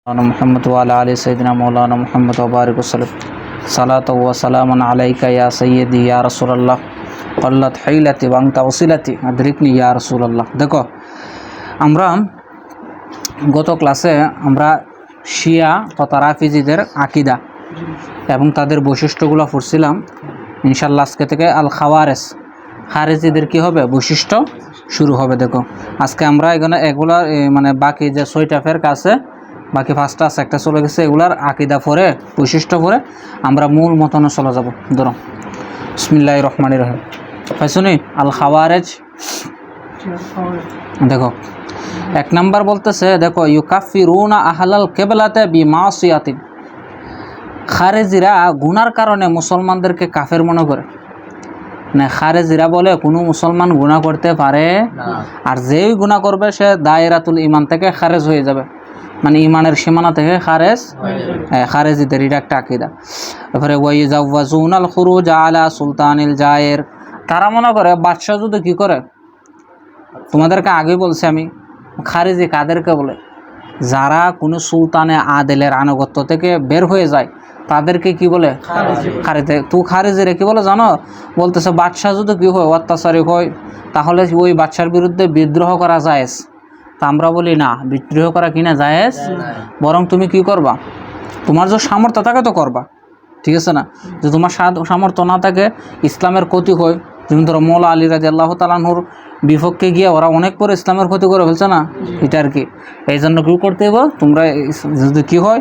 محمد وعلى آل سيدنا مولانا محمد وبارك وسلم صلاة وسلام عليك يا سيدي يا رسول الله قلت حيلتي وأنت وصلتي أدركني يا رسول الله। দেখো আমরা গত ক্লাসে আমরা শিয়া তথা রাফিজিদের আকীদা এবং তাদের বৈশিষ্ট্যগুলো পড়ছিলাম। ইনশাআল্লাহ আজকে থেকে আল খারেজিদের কি হবে বৈশিষ্ট্য শুরু হবে। দেখো আজকে আমরা এগুলা মানে বাকি যে 6টা ফেরকা আছে, বাকি 5টা আছে, একটা চলে গেছে, এগুলার আকীদা পড়ে বৈশিষ্ট্য পড়ে আমরা মূল মতনে চলে যাব। ধরো বিসমিল্লাহির রহমানির রহিম। পাইছনি আল খাওয়ারেজ। দেখো 1 নাম্বার বলতেছে, দেখো ইউকাফিরুনা আহলাল কিবলাতে বিমাসিয়াতিন। খারেজিরা গুনার কারণে মুসলমানদেরকে কাফের মনে করে। মানে খারেজিরা বলে কোনো মুসলমান গুনাহ করতে পারে না, আর যেই গুনাহ করবে সে দায়রাতুল ঈমান থেকে খারেজ হয়ে যাবে, মানে ইমানের সীমানা থেকে খারেজ। খারেজিদের এটা একটা আকীদা। তারপরে ওয়াইজাওয়াজুনাল খুরুজ আলা সুলতানিল জায়ের। তারা মনে করে বাদশাহ যদি কি করে, তোমাদেরকে আগেই বলছি আমি, খারেজি কাদেরকে বলে, যারা কোনো সুলতানে আদেলের আনুগত্য থেকে বের হয়ে যায় তাদেরকে কি বলে, খারেজি। তো খারেজিরা কি বলে জানো, বলতেছে বাদশাহ যদি কি হয়, অত্যাচারী হয়, তাহলে ওই বাদশার বিরুদ্ধে বিদ্রোহ করা জায়েজ। তা আমরা বলি না, বিদ্রোহ করা কিনা জায়েজ, বরং তুমি কি করবা, তোমার যে সামর্থ্য থাকে তো করবা, ঠিক আছে না। যে তোমার সামর্থ্য না থাকে, ইসলামের ক্ষতি হয়, যেমন ধরো মৌলা আলী রাদিয়াল্লাহু তাআলা আনহুর বিপক্ষে গিয়ে ওরা অনেক পরে ইসলামের ক্ষতি করে ফেলছে না, এটা আর কি। এই জন্য কি করতে হবে, তোমরা যদি কি হয়,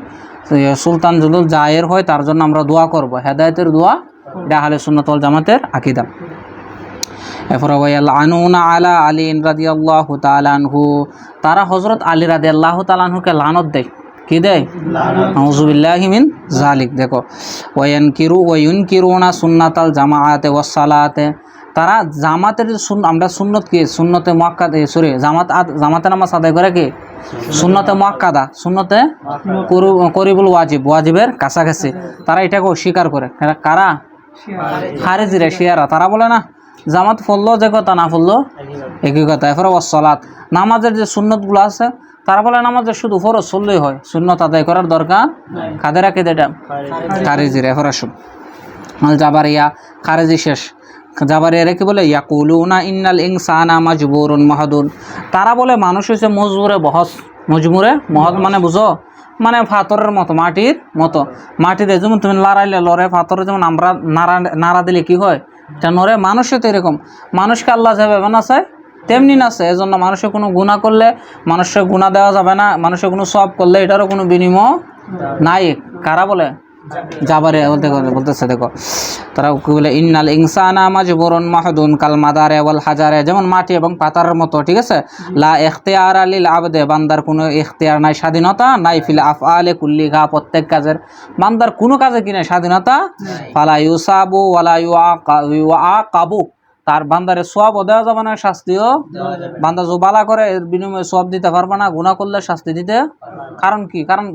সুলতান যদি জায়ের হয় তার জন্য আমরা দোয়া করব, হেদায়েতের দোয়া। এটা আহলে সুন্নাত ওয়াল জামাতের আকীদা। এরপরে ওয়ালানুনা আলা আলী রাদিয়াল্লাহু তাআলা আনহু। তারা হযরত আলী রাদিয়াল্লাহু তাআলা আনহুকে লানত দেয়। কি দেয়? আউযু বিল্লাহি মিন যালিক। দেখো ওয়ায়ুনকিরুনা সুন্নাতাল জামাআতে ওয়াস সালাতে। তারা জামাতের আমরা সুন্নত কি, সুন্নতে মুআক্কাদা, সরি জামাতে নামাজ আদায় করে কি সুন্নতে মুআক্কাদা, সুন্নতে করিবুল ওয়াজিব, ওয়াজিবের কাছাকাছি, তারা এটাকে অস্বীকার করে। কারা? খারেজিরা, শিয়ারা। তারা বলে না জামাত পড়লো যে কথা, না পড়লো একই কথা। এরপরে ওয়াসসালাত, নামাজের যে সুন্নতগুলো আছে, তারা বলে নামাজের শুধু ফরজ চললেই হয়, সুন্নত আদায় করার দরকার। কাদের আকীদা এটা? খারেজিরা। এরপরে আসুন আল জাবারিয়া। খারেজি শেষ। জাবারিয়ারা কি বলে, ইয়াকুলুনা ইন্নাল ইনসানা মাজবুরুন মাহদুন। তারা বলে মানুষ হচ্ছে মজবুরে বহস। মজবুরে মহৎ মানে বুঝো, মানে পাথরের মতো, মাটির মতো। মাটিতে যেমন তুমি লড়াইলে লড়ে, পাথরে যেমন আমরা নাড়া দিলে কি হয়, এটা নড়ে। মানুষে তো এরকম, মানুষকে আল্লাহ যেভাবে না চায় তেমনি না চায়। এজন্য মানুষের কোনো গুনাহ করলে মানুষের গুনাহ দেওয়া যাবে না, মানুষের কোনো সওয়াব করলে এটারও কোনো বিনিময় নাই। কারা বলে? জাবারে বলতেছে। দেখো তারা কি বলে, ইন্নাল ইনসানা মাজবুরুন মাহদুন কাল মাদারে ওয়াল হাজারে। যেমন মাটি এবং পাথরের মতো, ঠিক আছে। লা ইখতিয়ারা লিল আবদে, বান্দার কোনো ইখতিয়ার নাই, স্বাধীনতা নাই। ফিল আফআলে কুল্লিহা, প্রত্যেক কাজের, বান্দার কোনো কাজে কি নাই, স্বাধীনতা। ফালা ইউসাবু ওয়ালা ইউআকাবু, তার বান্দারে সওয়াবও দেওয়া যাবে না, শাস্তিও। বান্দা জোবালা করে এর বিনিময়ে সওয়াব দিতে পারবে না, গুনাহ করলে শাস্তি দিতে। কারণ কি? কারণ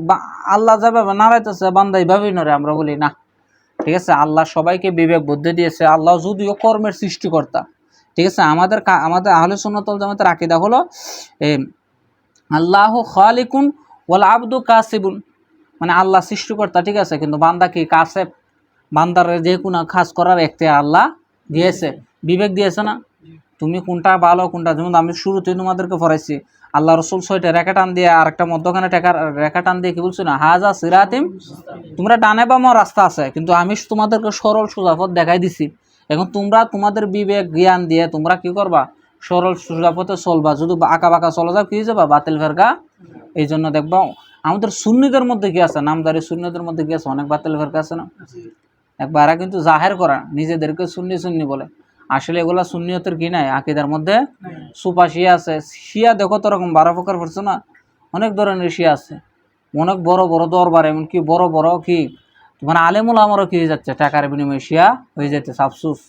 আল্লাহ যেভাবে নাড়াইতেছে বান্দা এইভাবেই নড়ে। আমরা বলি না, ঠিক আছে। আল্লাহ সবাইকে বিবেক বুদ্ধি দিয়েছে। আল্লাহ যদিও কর্মের সৃষ্টিকর্তা, ঠিক আছে। আমাদের আহলে সুন্নাত ওয়াল জামাতের আকীদা হলো আল্লাহু খালিকুন ওয়াল আবদু কাসিবুন, মানে আল্লাহ সৃষ্টিকর্তা, ঠিক আছে, কিন্তু বান্দা কি কাসেব। বান্দার যে কোনো কাজ করার এখতিয়ার আল্লাহ দিয়েছে, বিবেক দিয়েছে না। তুমি কোনটা ভালো কোনটা, যেমন আমি শুরুতেই তোমাদেরকে পড়াইছি, আল্লাহ রসুল 6টা রেখা টান দিয়ে আর একটা মধ্যখানে রেখা টান দিয়ে কি বলছো না, হাজা সিরাতিম। তোমরা ডানে বামে রাস্তা আছে, কিন্তু আমি তোমাদেরকে সরল সোজা পথ দেখাই দিছি। এখন তোমরা তোমাদের বিবেক জ্ঞান দিয়ে তোমরা কি করবা, সরল সোজা পথে চলবা। যদি আঁকা বাঁকা চলে যাও, কি হয়ে যাবা, বাতিল ফেরকা। এই জন্য দেখবা আমাদের সুন্নিদের মধ্যে কি আছে, নামদারি সুন্নিদের মধ্যে কি আছে, অনেক বাতিল ফেরকা আছে না। একবার এরা কিন্তু জাহের করা, নিজেদেরকে সুন্নি সুন্নি বলে, আসলে এগুলা সুন্নিয়তের কি নাই, আকীদার মধ্যে সুপা শিয়া আছে। শিয়া দেখো তো রকম 12 প্রকার পড়ছো না, অনেক ধরনের শিয়া আছে, অনেক বড় বড় দরবার, এমনকি বড় বড় কি তোমার আলেমুল আমারও কি হয়ে যাচ্ছে, টাকার বিনিময়ে শিয়া হয়ে যাচ্ছে, আফসোস।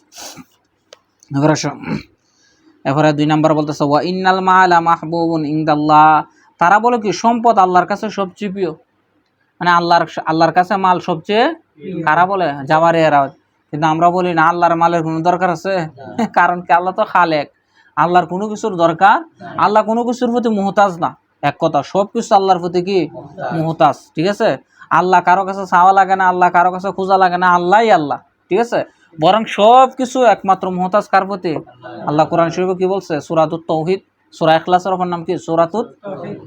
এরপরে 2 নাম্বার বলতেছে ওয়া ইন্নাল মালা মাহবুবুন ইনদাল্লাহ। তারা বলে কি সম্পদ আল্লাহর কাছে সবচেয়ে প্রিয়, মানে আল্লাহর কাছে মাল সবচেয়ে। কারা বলে? জাবারিয়ারা। কিন্তু আমরা বলি না, আল্লাহর মালের কোনো দরকার আছে? কারণ কি, আল্লাহ তো খালেক, আল্লাহর কোনো কিছুর দরকার, আল্লাহ কোনো কিছুর প্রতি মুহতাজ না। এক কথা, সব কিছু আল্লাহর প্রতি কি মুহতাজ। ঠিক আছে, আল্লাহ কারো কাছে চাওয়া লাগে না, আল্লাহ কারো কাছে খোঁজা লাগে না, আল্লাহই আল্লাহ। ঠিক আছে, বরং সব কিছু একমাত্র মুহতাজ কার প্রতি? আল্লাহ কোরআন শরীফে কি বলছে? সূরাতুত তাওহীদ, সূরা ইখলাসের অপর নাম কি? সূরাতুত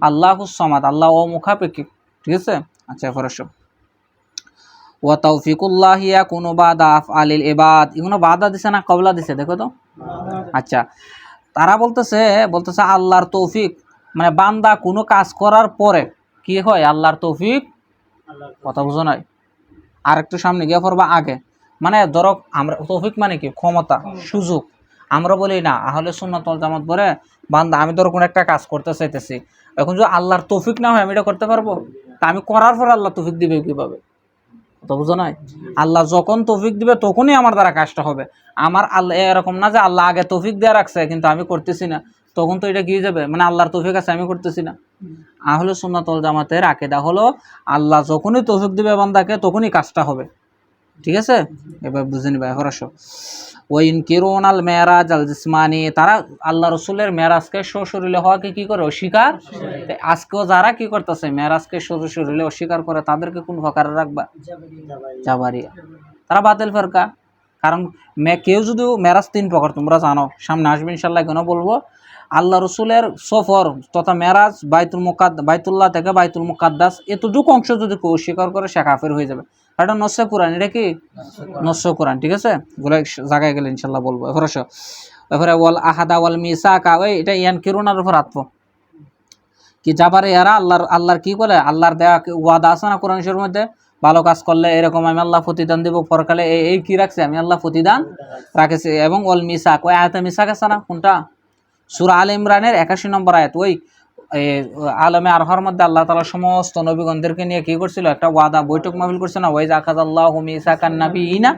আল্লাহুস সামাদ, আল্লাহ অমুখাপেক্ষিক। ঠিক আছে, আচ্ছা এরপরে সব ওয়া তাওফিকুল্লাহি ইয়াকুনু বাদা আফআলিল ইবাদ, এগুলো বাদা দিছে না কবলা দিছে? দেখো তো। আচ্ছা, তারা বলতেছে আল্লাহর তৌফিক মানে বান্দা কোনো কাজ করার পরে কি হয়? আল্লাহর তৌফিক, কথা বুঝো নাই? আর একটু সামনে গিয়ে পড়বা আগে, মানে ধরো আমরা তৌফিক মানে কি? ক্ষমতা, সুযোগ। আমরা বলি না আহলে সুন্নাত ওয়াল জামাত পরে বান্দা আমি ধরো কোনো একটা কাজ করতে চাইতেছি, এখন যদি আল্লাহর তৌফিক না হয় আমি এটা করতে পারবো? তা আমি করার পর আল্লাহ তৌফিক দিবে কিভাবে? তো বুঝো নাই? আল্লাহ যখন তৌফিক দিবে তখনই আমার দ্বারা কাজটা হবে। আমার আল্লাহ এরকম না যে আল্লাহ আগে তৌফিক দেওয়া রাখছে কিন্তু আমি করতেছি না, তখন তো এটা কি যাবে? মানে আল্লাহর তৌফিক আছে আমি করতেছি না। আহলে সুন্নাত ওয়াল জামাতের আকীদা হলো আল্লাহ যখনই তৌফিক দিবে বান্দাকে তখনই কাজটা হবে। ঠিক আছে, এবার বুঝে নিবা। এখন আসো, ওয়াইনকিরুন আল মেরাজ আল জিসমানি, তারা আল্লাহ রসুলের মেরাজকে সশরীরে হওয়াকে কি করে? অস্বীকার। আজকেও যারা কি করতেছে মেরাজকে সশরীরে অস্বীকার করে তাদেরকে কোন প্রকারে রাখবা? জাবারিয়া, তারা বাতিল ফেরকা। কারণ কেউ যদি মেরাজ 3 প্রকার তোমরা জানো, সামনে আসবে ইনশাল্লাহ, কেন বলবো। আল্লাহ রসুলের সফর তথা মেরাজ বাইতুল্লাহ থেকে বাইতুল মুকাদ্দাস এতটুকু অংশ যদি কেউ অস্বীকার করে সে কাফের হয়ে যাবে। এটা নস্য কোরআন, এটা কি নস্য কোরআন। ঠিক আছে, গুলো জায়গায় গেলে ইনশাল্লাহ বলবো। এরপরে ওয়াল আহাদা ওয়াল মিসাকা, ওই এটা ইয়ানকিরুনার উপর আত্ম কি যাবারে এরা আল্লাহর কি করে? আল্লাহর দেওয়া ওয়াদা আছে না কোরআন শরীফের মধ্যে, ভালো কাজ করলে এরকম আমি আল্লাহ প্রতিদান দেব, পরকালে এই কি রাখছে? আমি আল্লাহ প্রতিদান রাখেছি। এবং ওয়াল মিসাক, ওই আয়াতে মিসাক আছে না? কোনটা? সূরা আল ইমরানের 81 নম্বর আয়াত। ওই আলমে আরহার মধ্যে আল্লাহ তাআলা সমস্ত নবীগণদেরকে নিয়ে কি করছিল? একটা ওয়াদা বৈঠক মাহফিল করছে না? ওয়াইজ আখাযাল্লাহু মিসাকান নাবিয়িনা,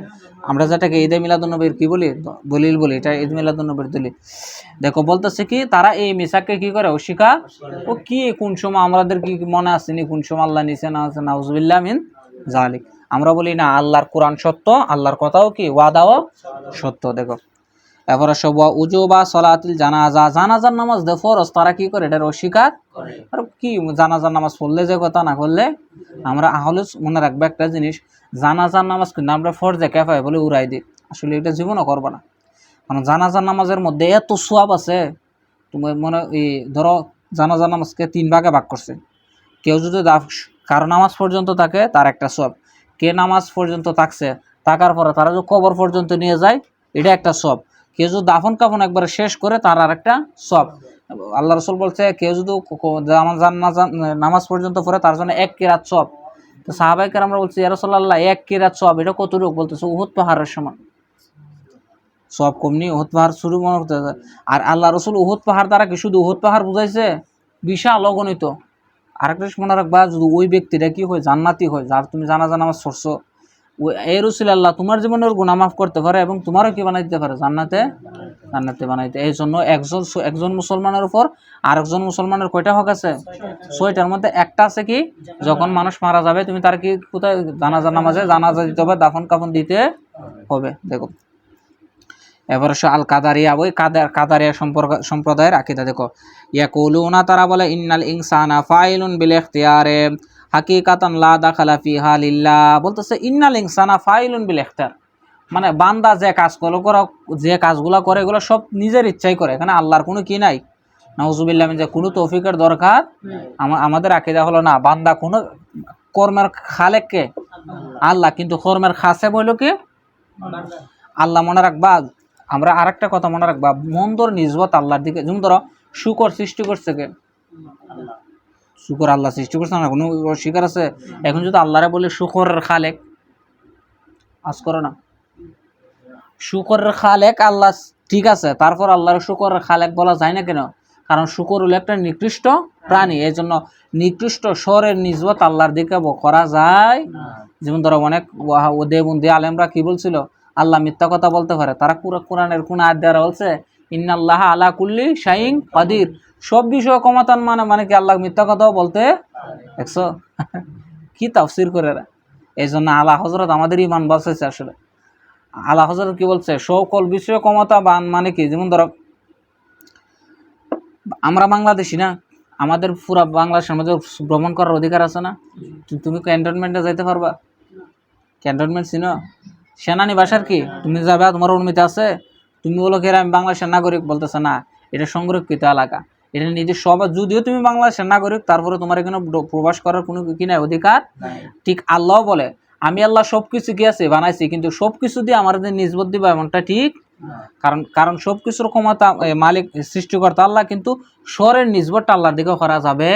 আমরা যেটাকে ঈদে মিলাদুন নবীর কি বলি? দলিল বলি, এটা ঈদ মিলাদুন নবীর দলিল। দেখো বলতেছে কি তারা এই মিসাককে কি করে? অস্বীকার। ও কি কোন সময় আমাদের কি মনে আসেনি কোন সময় আল্লাহ নিচে না আছে? নাউজুবিল্লাহ মিন জালিক। আমরা বলি না আল্লাহর কোরআন সত্য, আল্লাহর কথাও কি ওয়াদাও সত্য। দেখো এরপরে সব উজুবা সলাতুল জানাজা, জানাজার নামাজ দে ফরজ, তারা কি করে? এটার অস্বীকার। আর কি জানাজার নামাজ পড়লে যে কথা, না করলে আমরা আহলে মনে রাখবো একটা জিনিস, জানাজার নামাজ কিন্তু আমরা ফরজে কিফায়া বলে উড়াই দিই, আসলে এটা জীবনও করবে না। কারণ জানাজার নামাজের মধ্যে এত সওয়াব আছে। তুমি মনে ধরো জানাজার নামাজকে 3 ভাগে ভাগ করছে। কেউ যদি কারো নামাজ পর্যন্ত থাকে তার একটা সওয়াব, কে নামাজ পর্যন্ত থাকছে থাকার পরে তারা যদি কবর পর্যন্ত নিয়ে যায় এটা একটা সওয়াব, কেউ যদি দাফন কাফন একবারে শেষ করে তার আর একটা সওয়াব। আল্লাহ রসুল বলছে কেউ যদি নামাজ পর্যন্ত পড়ে তার জন্য 1 কিরাত সওয়াব। তো সাহাবায়ে কেরামরা বলছে ইয়া রাসূলুল্লাহ 1 কিরাত সওয়াব এটা কতটুকু? বলতেছে উহুদ পাহাড়ের সমান। সওয়াব কমনি, উহুদ পাহাড় শুরু মনে করতে। আর আল্লাহ রসুল উহুদ পাহাড় দ্বারা কি শুধু উহুদ পাহাড় বুঝাইছে? বিশাল অগণিত। আরেকটা মনে রাখবা, যদি ওই ব্যক্তিটা কি হয়? জান্নাতি হয়, যার তুমি জানাজা নামাজ পড়ছো, এই রাসূলুল্লাহ তোমার জীবনের গুনাহ মাফ করতে পারে এবং তোমারও কি বানাই দিতে পারে? জান্নাতে বানাইতে। এই জন্য একজন মুসলমানের উপর আরেকজন মুসলমানের কয়টা হক আছে? 6টার মধ্যে একটা আছে কি, যখন মানুষ মারা যাবে তুমি তার কি কোথায়? জানাজা নামাজে জানাজা দিতে হবে, দাফন কাফন দিতে হবে। দেখো এবার আল কাদারিয়া, ওই কাদারিয়া সম্প্রদায়ের আকীদা। দেখো ইয়াকুলুনা, তারা বলে ইন্নাল ইনসানা ফাইলুন বিল ইখতিয়ারে হাকিকাতান লা দাখালা ফিহা লিল্লাহ। বলতেছে ইন্নাল ইনসানা ফাইলুন বিল ইখতিয়ার, মানে বান্দা যে কাজগুলো করে এগুলো সব নিজের ইচ্ছাই করে, এখানে আল্লাহর কোনো কি নাই। নাউজুবিল্লাহ মিন, যে কোনো তৌফিকের দরকার। আমাদের আকীদা হলো না, বান্দা কোনো কর্মের খালেক কে? আল্লাহ, কিন্তু কর্মের খাসেব হইল কি? আল্লাহ। মনে রাখবা, আমরা আরেকটা কথা মনে রাখবা, মন্দর নিসবত আল্লাহর দিকে। যেমন ধরো শুকর সৃষ্টি করছে কে? শুকর আল্লাহ সৃষ্টি করছে না, কোনো অস্বীকার আছে? এখন যদি আল্লাহরে বলি শুকরের খালেক, আজ করে না। শুকরের খালেক আল্লাহ, ঠিক আছে, তারপর আল্লাহর শুকরের খালেক বলা যায় না কেন? কারণ শুকর হলো একটা নিকৃষ্ট প্রাণী, এই জন্য নিকৃষ্ট স্বরের নিসবত আল্লাহর দিকে করা যায়। যেমন ধরো অনেক দেবন্দি আলেমরা কি বলছিল? আল্লাহ মিথ্যা কথা বলতে পারে। তারা কোরআনের কোন আয়াত দ্বারা বলছে ইন্নাল্লাহা আলা কুল্লি শাইইন কাদির, সব বিষয় ক্ষমতান, মানে কি আল্লাহ মিথ্যা কথাও বলতে দেখছো? কি তাফসীর করে এরা। এই জন্য আলা হযরত আমাদের ঈমান বাঁচাইছে। আসলে আলা হযরত কি বলছে? সকল বিষয় ক্ষমতাবান, মানে কি? যেমন ধরো আমরা বাংলাদেশি না, আমাদের পুরা বাংলাদেশের মধ্যে ভ্রমণ করার অধিকার আছে না? তুমি ক্যান্টনমেন্টে যাইতে পারবা? ক্যান্টনমেন্ট চিনো? সেনানিবাসের কি তুমি যাবে, তোমার অনুমতি আছে? তুমি বলো কি আমি বাংলাদেশের নাগরিক, বলতেছে না, এটা সংরক্ষিত এলাকা, এটা নিজস্ব। আবার যদিও তুমি বাংলাদেশের নাগরিক, তারপরে তোমার এখানে প্রবাস করার কোনো কি নাই, অধিকার। ঠিক আল্লাহ বলে আমি আল্লাহ সব কিছু কি আছে বানাইছি, কিন্তু সব কিছু দিয়ে আমাদের নিজবত দিবা এমনটা ঠিক। কারণ সব কিছুর ক্ষমতা মালিক সৃষ্টিকর্তা আল্লাহ, কিন্তু স্বরের নিজবতটা আল্লাহর দিকে করা যাবে।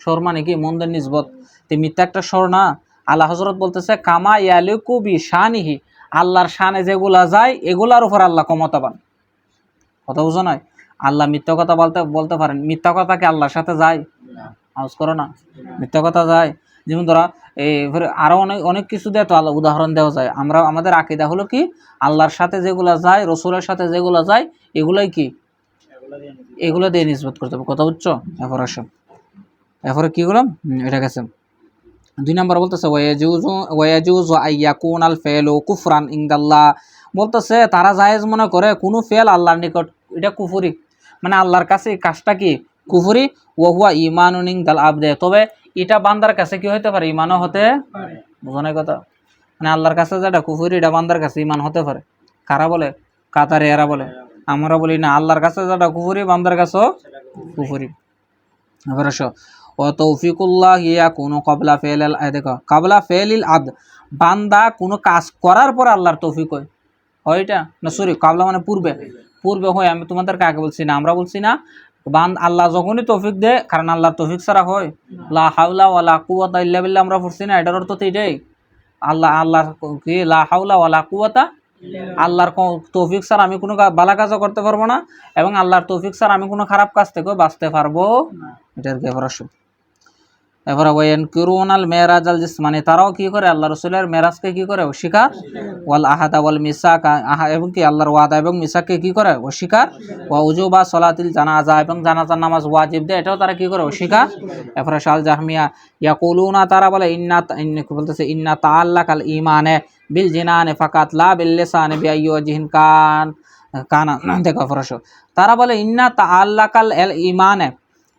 স্বর মানে কি? মন্দের নিজবত। তো মিথ্যা একটা স্বর না। আল্লাহ হযরত বলতেছে কামা ইয়ালিকু বি শানিহি, আল্লাহর শানে যেগুলা যায় এগুলার উপর আল্লাহ ক্ষমতাবান। কথা বুঝো নয়? আল্লাহ মিথ্যা কথা বলতে পারেন? মিথ্যা কথা কি আল্লাহর সাথে যায়? আওয়াজ করো না, মিথ্যা কথা যায়। যেমন ধরা এই আরো অনেক অনেক কিছু দিয়ে তো আল্লাহ উদাহরণ দেওয়া যায়। আমরা আমাদের আকীদা হলো কি, আল্লাহর সাথে যেগুলা যায়, রসুলের সাথে যেগুলা যায়, এগুলাই কি, এগুলো দিয়ে নিসবত করতে হবে। কথা বুঝছো? এরপর আসো, এরপরে কি করলাম, এটা গেছে 2 নম্বর বলতেছে ওয়ায়াজুজু আইয়াকুনাল ফি'লু কুফরান ইনদাল্লাহ, বলতেছে তারা জায়েজ মনে করে কোনো ফেল আল্লাহর নিকট এটা কুফরি, মানে আল্লাহর কাছে এই কাজটা কি কুফরি। ওয়া হুয়া ঈমানুন ইনদাল আবদে, তবে এটা বান্দার কাছে কি হতে পারে, ঈমানও হতে পারে। বুঝানোর কথা, মানে আল্লাহর কাছে যেটা কুফরি এটা বান্দার কাছে ঈমান হতে পারে। কারা বলে? কাতারে এরা বলে। আমরা বলি না, আল্লাহর কাছে যেটা কুফরি বান্দার কাছেও কুফরি। এবার আসো ও তৌফিকুল্লাহ ইয়া কোনো কবলা ফেল, দেখো কবলা ফেলিল আদ, বান্দা কোনো কাজ করার পর আল্লাহর তৌফিক হয়। এটা না, সরি, কাবলা মানে পূর্বে, পূর্বে হয়। আমি তোমাদেরকে আগে বলছি না, আমরা বলছি না, আল্লাহ যখনই তৌফিক দেয়, কারণ আল্লাহর তৌফিক ছাড়া হয় লা হাওলা ওয়ালা কুওয়াতা ইল্লা বিল্লাহ, আমরা পড়ছি না? এটার অর্থ তো এটাই। আল্লাহ কি লা হাওলা ওয়ালা কুওয়াতা, আল্লাহর তৌফিক ছাড়া আমি কোনো ভালো কাজও করতে পারবো না, এবং আল্লাহর তৌফিক ছাড়া আমি কোনো খারাপ কাজ থেকেও বাঁচতে পারবো। এটার কি এবার আসো, এবার ওয়ানকিরুনাল মেরাজ আল জিসমানি, তারাও কি করে আল্লাহ রাসূলের মেরাজকে কি করে অস্বীকার। ওয়াল আহাদা ওয়াল মিসাক, এবং কি আল্লাহর ওয়াদা এবং মিসাককে কি করে অস্বীকার। ওয়া উজুবা সলাতিল জানাজা, এবং জানাজার নামাজ ওয়াজিব দেয়, এটাও তারা কি করে অস্বীকার। এরপরে শাল জাহমিয়া ইয়াকুলুনা, তারা বলে বলতেছে ইন্না তাআল্লাকাল ঈমানে বিল জিনানে ফাকাত লা বিল লিসানি বিআইয়িহিন কানা। দেখো ফরশো, তারা বলে ইন্না তাআল্লাকাল ঈমানে,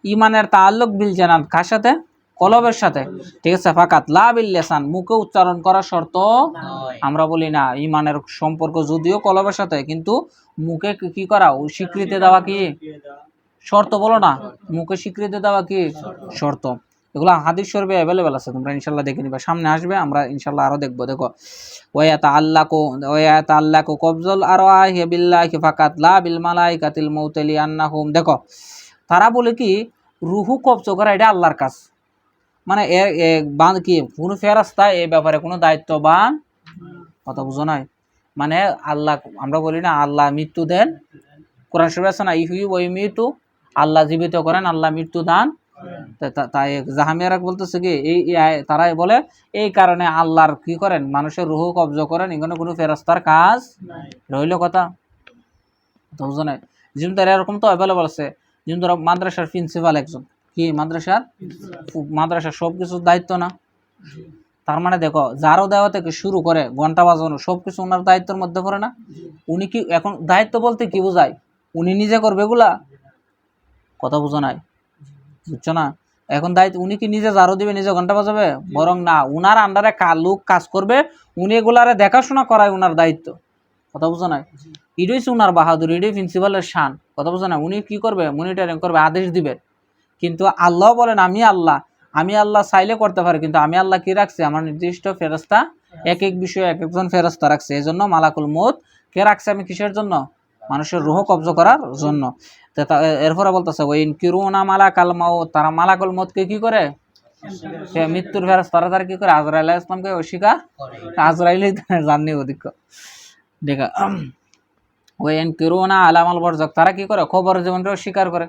ঈমানের তাআল্লুক বিল জানান, কার সাথে? কলবের সাথে। ঠিক আছে, ফাকাত লা বিল লিসান, মুখে উচ্চারণ করা শর্ত। আমরা বলি না, ঈমানের সম্পর্ক যদিও কলবের সাথে, কিন্তু মুখে কি করা, স্বীকৃতি দেওয়া কি শর্ত? বলো না, মুখে স্বীকৃতি দেওয়া কি শর্ত? এগুলো হাদিস শরীফে অ্যাভেলেবেল আছে, তোমরা ইনশাল্লাহ দেখে নিবা, সামনে আসবে, আমরা ইনশাল্লাহ আরো দেখবো। দেখো ওয়ায়াতাআল্লাকু কবজুল আরওয়াহি বিল্লাহি ফাকাত লা বিল মালাইকাতিল মাউতালি আন্নাহুম। দেখো তারা বলে কি রুহু কবজ করা এটা আল্লাহর কাজ, মানে কি কোনো ফেরেশতা এই ব্যাপারে কোনো দায়িত্ববান। কথা বুঝো নাই? মানে আল্লাহ, আমরা বলি না আল্লাহ মৃত্যু দেন, কোরআন শরীফে আছে না ইহয়ি ওয়া ইউমীতু, আল্লাহ জীবিত করেন, আল্লাহ মৃত্যু দান। তাই জাহামিয়ারা বলতেছে কি তারাই বলে এই কারণে আল্লাহর কি করেন, মানুষের রুহু কবজ করেন, এখানে কোনো ফেরেশতার কাজ রইল। কথা বুঝো নাই? যেমন তারা এরকম তো অ্যাভেলেবল আছে, যেমন ধরো মাদ্রাসার প্রিন্সিপাল একজন, কি মাদ্রাসার সব কিছুর দায়িত্ব না। তার মানে দেখো যারও দেওয়া থেকে শুরু করে ঘন্টা বাজানো সবকিছু ওনার দায়িত্বের মধ্যে পড়ে না। উনি কি এখন দায়িত্ব বলতে কি বোঝায়, উনি নিজে করবে এগুলা? কথা বুঝো নাই? বুঝছো না? এখন দায়িত্ব উনি কি নিজে ঝাড়ু দিবে, নিজে ঘন্টা বাজাবে? বরং না, উনার আন্ডারে লোক কাজ করবে, উনি এগুলারে দেখাশোনা করায় উনার দায়িত্ব। কথা বুঝো নাই? এটাই হচ্ছে উনার বাহাদুর, এটাই প্রিন্সিপালের শান। কথা বুঝো না? উনি কি করবে, মনিটরিং করবে, আদেশ দিবে। কিন্তু আল্লাহ বলেন আমি আল্লাহ চাইলে করতে পারি, কিন্তু আমি আল্লাহ কি রাখছি, আমার নির্দিষ্ট ফেরেশতা, এক এক বিষয়ে এক একজন ফেরেশতা রাখছে। এই জন্য মালাকুল মউত কে রাখছে আমি কিসের জন্য? মানুষের রুহ কবজ করার জন্য। এরপরে বলতেছে ওয়া ইনকিরুনা মালাকাল মাউত, তারা মালাকুল মউতকে কি করে, সে মৃত্যুর ফেরেশতারা তারা কি করে, আজরাইল আলাইহিস সালামকে অস্বীকার। আজরাইলই জাননি ওদিক দেখা। ওয়া ইনকিরুনা আলামাল বারযাক, তারা কি করে, খবর জীবনটা অস্বীকার করে।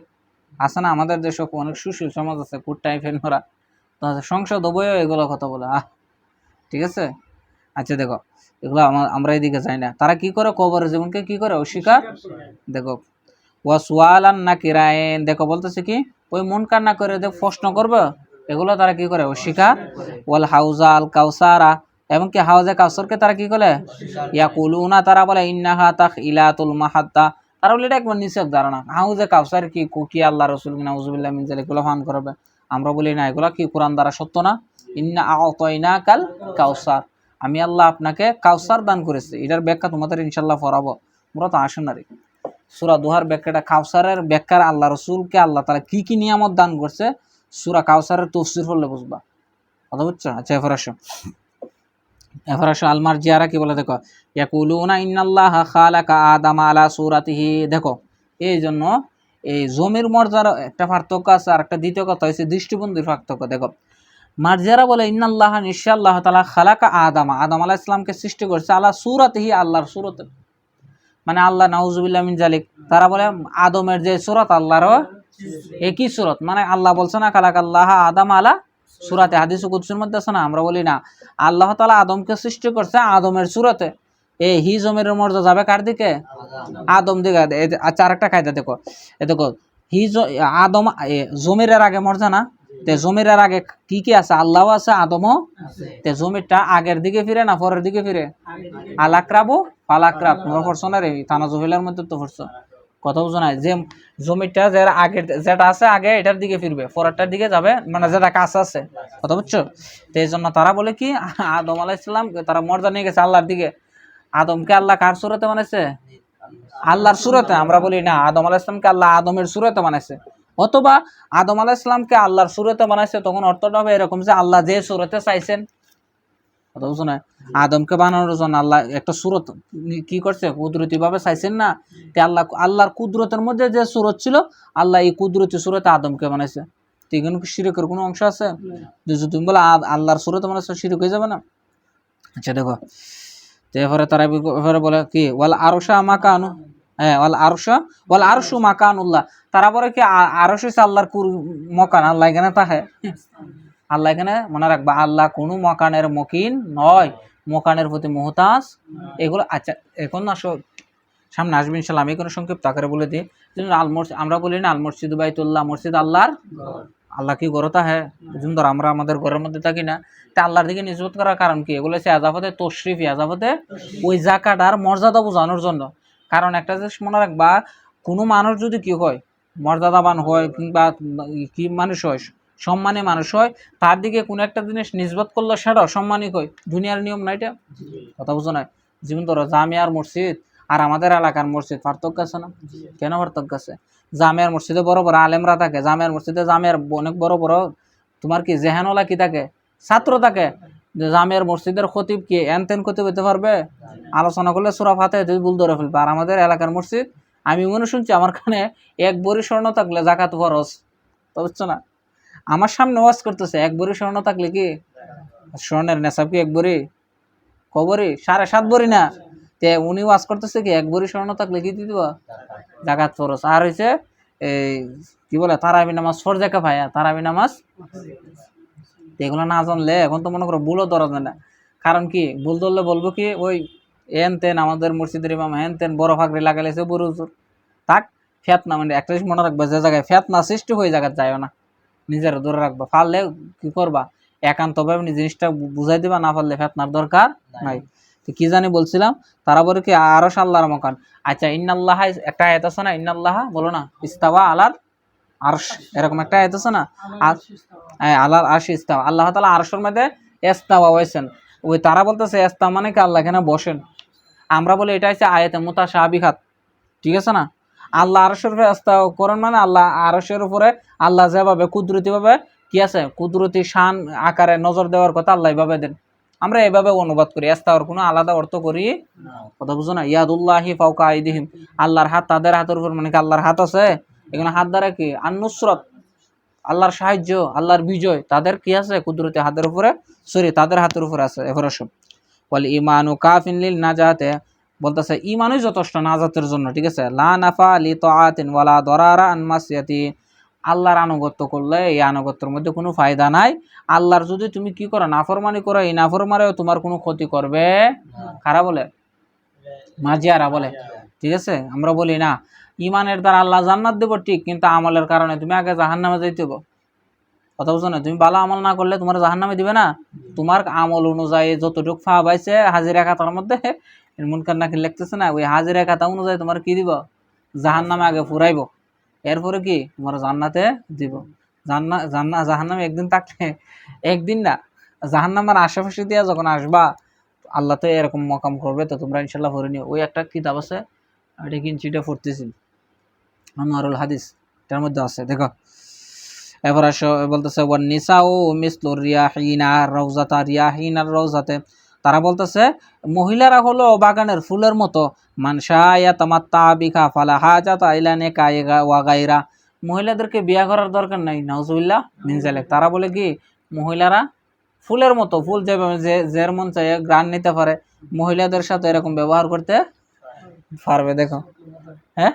আছে না আমাদের দেশে অনেক সুশীল সমাজ আছে, কুট টাইপের ওরা, সংসদ বইও এগুলো কথা বলে। ঠিক আছে, আচ্ছা দেখো এগুলো আমরা এদিকে যাই না। তারা কি করে, কবরের জীবনকে কি করে অস্বীকার। দেখো ওয়াসওয়ালান নাকিরাইন, দেখো বলতেছে কি ওই মুনকার না করে প্রশ্ন করবে, এগুলো তারা কি করে অস্বীকার। ওয়াল হাউজাল কাউসারা, এবং কি হাউজে কাউসারকে তারা কি করে ইয়াকুলুনা, তারা বলে ইন্নাহা তাখিলাতুল মাহাদ্দা, তারা বলে এটা একবার নিষেধ ধারণা। হাউজে কাউসার কি কি আল্লাহ রসুল কিনা উজুবিল্লাহ মিন জালিক এগুলো পান করবে। আমরা বলি না, এগুলা কি কোরআন দ্বারা সত্য না? ইন্না আ'তাইনা কাল কাউসার, আমি আল্লাহ আপনাকে কাউসার দান করেছি। এটার ব্যাখ্যা তোমাদের ইনশাল্লাহ পড়াবো। তোমরা তো আসেন না রে। সূরা দুহার ব্যাখ্যাটা, কাউসারের ব্যাখ্যার আল্লাহ রসুলকে আল্লাহ তাআলা কি কি নিয়ামত দান করছে সূরা কাউসারের তাফসীর পড়লে বুঝবা। কথা বুঝছো? আচ্ছা এবার আসো আলমার জিয়ারা কি বলে দেখো, ইয়াকুলুনা ইন্নাল্লাহা খালাকা আদামা আলা সূরাতিহি। দেখো এই জন্য এই জমির মর্যাদার একটা পার্থক্য আছে, আর একটা দ্বিতীয় কথা হচ্ছে দৃষ্টিভঙ্গির পার্থক্য। দেখো মার্জিয়ারা বলে ইন্নাল্লাহা নিশ্চয় আল্লাহ তাআলা খালাকা আদামা, আদম আলাইহিস সালামকে সৃষ্টি করেছে আলা সূরাতিহি, আল্লাহর সূরতে। মানে আল্লাহ নাউজুবিল্লাহ মিন জালিক, তারা বলে আদমের যে সূরত আল্লাহরও একই সূরত। মানে আল্লাহ বলছে না খালাকাল্লাহা আদাম আলা সূরাতে, হাদিস কুদসির মধ্যে আছে না? আমরা বলি না, আল্লাহ তাআলা আদমকে সৃষ্টি করছে আদমের সূরতে। এই হি জমির মর্যাদা যাবে কার দিকে? আদম দিকে। আচ্ছা আরেকটা কায়দা দেখো, দেখো হি আদম জমিরের আগে মর্যাদা না, তে জমিরের আগে কি কি আছে? আল্লাহও আছে, আদমও। তে জমিরটা আগের দিকে ফিরে না পরের দিকে ফিরে? আলাকরাবু ফালাকরাব, তোমরা পড়ছো না রে? তানাজুহিলের মধ্যে তো পড়ছো। কথা বুঝো না? যে জমিটা যে আগে যেটা আছে আগে এটার দিকে ফিরবে, পরেরটার দিকে যাবে, মানে যেটা কাছে আছে। কথা বুঝছো? তো এই জন্য তারা বলে কি আদম আলাইহিস সালাম তারা মর্যাদা নিয়ে গেছে আল্লাহর দিকে। আদমকে আল্লাহ কার সূরতে বানাইছে? আল্লাহর সূরতে। আমরা বলি না, আদম আলাইহিস সালামকে আল্লাহ আদমের সূরতে বানাইছে, অথবা আদম আলাইহিস সালামকে আল্লাহর সূরতে বানাইছে। তখন অর্থটা হবে এরকম যে আল্লাহ যে সূরতে চাইছেন। কথা বুঝছো না? আদমকে বানানোর জন্য আল্লাহ একটা সূরত কি করছে? কুদরতি ভাবে চাইছেন না? তে আল্লাহর কুদরতের মধ্যে যে সূরত ছিল, আল্লাহ এই কুদরতি সূরতে আদমকে বানাইছে। তো এখানে কি শিরকের কোনো অংশ আছে? যদি তুমি বলে আল্লাহর সূরতে বানাইছে, শিরক হয়ে যাবে না? আচ্ছা দেখো, তো এরপরে তারা এবারে বলে কি ওয়াল আরশা মাকানু, হ্যাঁ ওয়াল আরশু মাকানুল্লাহ। তারা বলে কি আরশ হচ্ছে আল্লাহর মকান, আল্লাহ এখানে তাহে। আল্লাহ এখানে মনে রাখবা, আল্লাহ কোনো মকানের মকিন নয়, মকানের প্রতি মুহতাজ এগুলো। আচ্ছা এখন আসো, সামনে আসবে ইনশাল্লাহ, আমি কোনো সংক্ষিপ্ত আকারে বলে দিই। আমরা বলি না আল মসজিদ বাইতুল্লাহ, মসজিদ আল্লাহর। আল্লাহ কি গড়তা হ্যাঁ? ধর আমরা আমাদের ঘরের মধ্যে থাকি না, তা আল্লাহর দিকে নিসবত করার কারণ কি? এগুলো হচ্ছে আজাফতে তশরিফি, আজাফতে ওই জাকাটার মর্যাদা বোঝানোর জন্য। কারণ একটা জিনিস মনে রাখবা, কোনো মানুষ যদি কি হয়, মর্যাদাবান হয় কিংবা কি মানুষ হয়, সম্মানী মানুষ হয়, তার দিকে কোনো একটা জিনিস নিসবত করলে সেটাও সম্মানী হয়। দুনিয়ার নিয়ম না এটা? কথা বুঝো না? যেমন ধরো জামিয়ার মসজিদ আর আমাদের এলাকার মসজিদ পার্থক্য আছে না? কেন পার্থক্য আছে? জামিয়ার মসজিদে বড় বড় আলেমরা থাকে, জামিয়ার মসজিদে জামিয়ার অনেক বড় বড় তোমার কি জেহানওয়ালা কি থাকে? ছাত্র থাকে। জামিয়ার মসজিদের খতিব কি এনতেন খতিব হতে পারবে? আলোচনা করলে সূরা ফাতিহা তুই ভুল ধরে ফেলবে। আর আমাদের এলাকার মসজিদ, আমি মনে শুনছি আমার কানে এক ভরি স্বর্ণ থাকলে যাকাত ফরজ। তো বুঝছো না? আমার সামনে ওয়াজ করতেছে, এক ভরি স্বর্ণ থাকলে কি স্বর্ণের নেশাব কি এক ভরি? কবরি 7.5 ভরি না? তে উনি ওয়াজ করতেছে কি এক ভরি স্বর্ণ থাকলে কি দিয়ে দিবা? জাকাত ফরজ। আর হইছে এই কি বলে তারাবি নামাজ ফরজে কাফায়া, তারাবি নামাজ। এগুলো না জানলে এখন তো মনে করো ভুলও ধরা যায় না। কারণ কি ভুল ধরলে বলবো কি ওই এন তেন আমাদের মসজিদের ইমাম হেন তেন বড় ফাঁকরি লাগাইছে বড় হুজুর। থাক, ফেতনা মানে একটা জিনিস মনে রাখবা, যে জায়গায় ফেতনা সৃষ্টি হয়ে জায়গায় যায়ও না, নিজের ধরে রাখবা। পারলে কি করবা, একান্তভাবে জিনিসটা বুঝাই দিবা, না পারলে ফেতনার দরকার নাই। তো কি জানি বলছিলাম, তারা বলে কি আরশ আল্লাহর মকান। আচ্ছা ইন্নাল্লাহ একটা আয়াত আছে না, ইন্নাল্লাহ বলো না ইস্তাওয়া আলার আরশ, এরকম একটা আয়াত আছে না? আল্লাহর আরশ ইস্তাওয়া, আল্লাহ তাআলা আরশের মধ্যে ইস্তাওয়া হয়েছেন। ওই তারা বলতেছে ইস্তাওয়া মানে কি আল্লাহ এখানে বসেন। আমরা বলি এটা হচ্ছে আয়াতে মুতাশাবিহাত, ঠিক আছে না? আল্লাহ আরশের উপরে ইস্তাওয়া করেন মানে আল্লাহ আরশের উপরে আল্লাহ যেভাবে কুদরতিভাবে কি আছে, কুদরতি শান আকারে নজর দেওয়ার কথা আল্লাহ এইভাবে দেন। আমরা এভাবে অনুবাদ করি, ইস্তাওয়ার কোনো আলাদা অর্থ করি। কথা বুঝো না? ইয়াদুল্লাহি ফাওকা আইদিহিম, আল্লাহর হাত তাদের হাতের উপর, মানে কি আল্লাহর হাত আছে এখানে। হাত দ্বারা কি আন-নুসরাত, আল্লাহর সাহায্য, আল্লাহর বিজয় তাদের কি আছে? কুদরতি হাতের উপরে, সরি তাদের হাতের উপরে আছে। এবার সব ওয়াল ঈমানু কাফিন লিল নাজাতে, বলতেছে ঈমানই যথেষ্ট নাজাতের জন্য, ঠিক আছে? লা নাফা লি তাআতিন ওয়ালা দরারা আন মাসিয়াতি, আল্লাহর আনুগত্য করলে এই আনুগত্যের মধ্যে কোনো ফায়দা নাই। আল্লাহর যদি তুমি কি করো, নাফরমানি করো, এই নাফরমানেও তোমার কোনো ক্ষতি করবে। কারা বলে? মাজিয়ারা বলে, ঠিক আছে? আমরা বলি না ইমানের দ্বারা আল্লাহ জান্নাত দেব ঠিক, কিন্তু আমলের কারণে তুমি আগে জাহান্নামে যাইতে হবে। কথা বুঝছো না? তুমি ভালো আমল না করলে তোমার জাহান্নামে দিবে না। তোমার আমল অনুযায়ী যতটুকু ফা পাইছে হাজিরা খাতার মধ্যে, মুনকার নাকির লিখতেছে না, ওই হাজিরা খাতা অনুযায়ী তোমার কি দিব? জাহান্নামে আগে ফুরাইব, এরপরে কি তোমার জান্নাতে দিব। জাহান্নামে একদিন থাকলে, একদিন না, জাহান্নামের আশেপাশে দিয়ে যখন আসবা আল্লাহ তো এরকম মকাম করবে, তো তোমরা ইনশাল্লাহ পড়ে নিও। ওই একটা কিতাব আছে, এটা কিঞ্চিটা পড়তেছি, আনোয়ারুল হাদিস, এটার মধ্যে আছে দেখো। এবার আসো, বলতেছে ওয়ান নিসাউ মিসলুর রিয়াহিনা রাউজাতা, রিয়াহিনার রাউজাতে, তারা বলতেছে মহিলারা হলো বাগানের ফুলের মতো, মানশায়া তামাত্তা বিকা ফালা হাজাতা ইলা নিকাইগা ওয়া গায়রা, মহিলাদেরকে বিয়া করার দরকার নাই, নাউজুবিল্লাহ মিন যালিক। তারা বলে কি মহিলারা ফুলের মতো, ফুল যেভাবে যে মন চায় গ্রান নিতে পারে, মহিলাদের সাথে এরকম ব্যবহার করতে পারবে। দেখো, হ্যাঁ,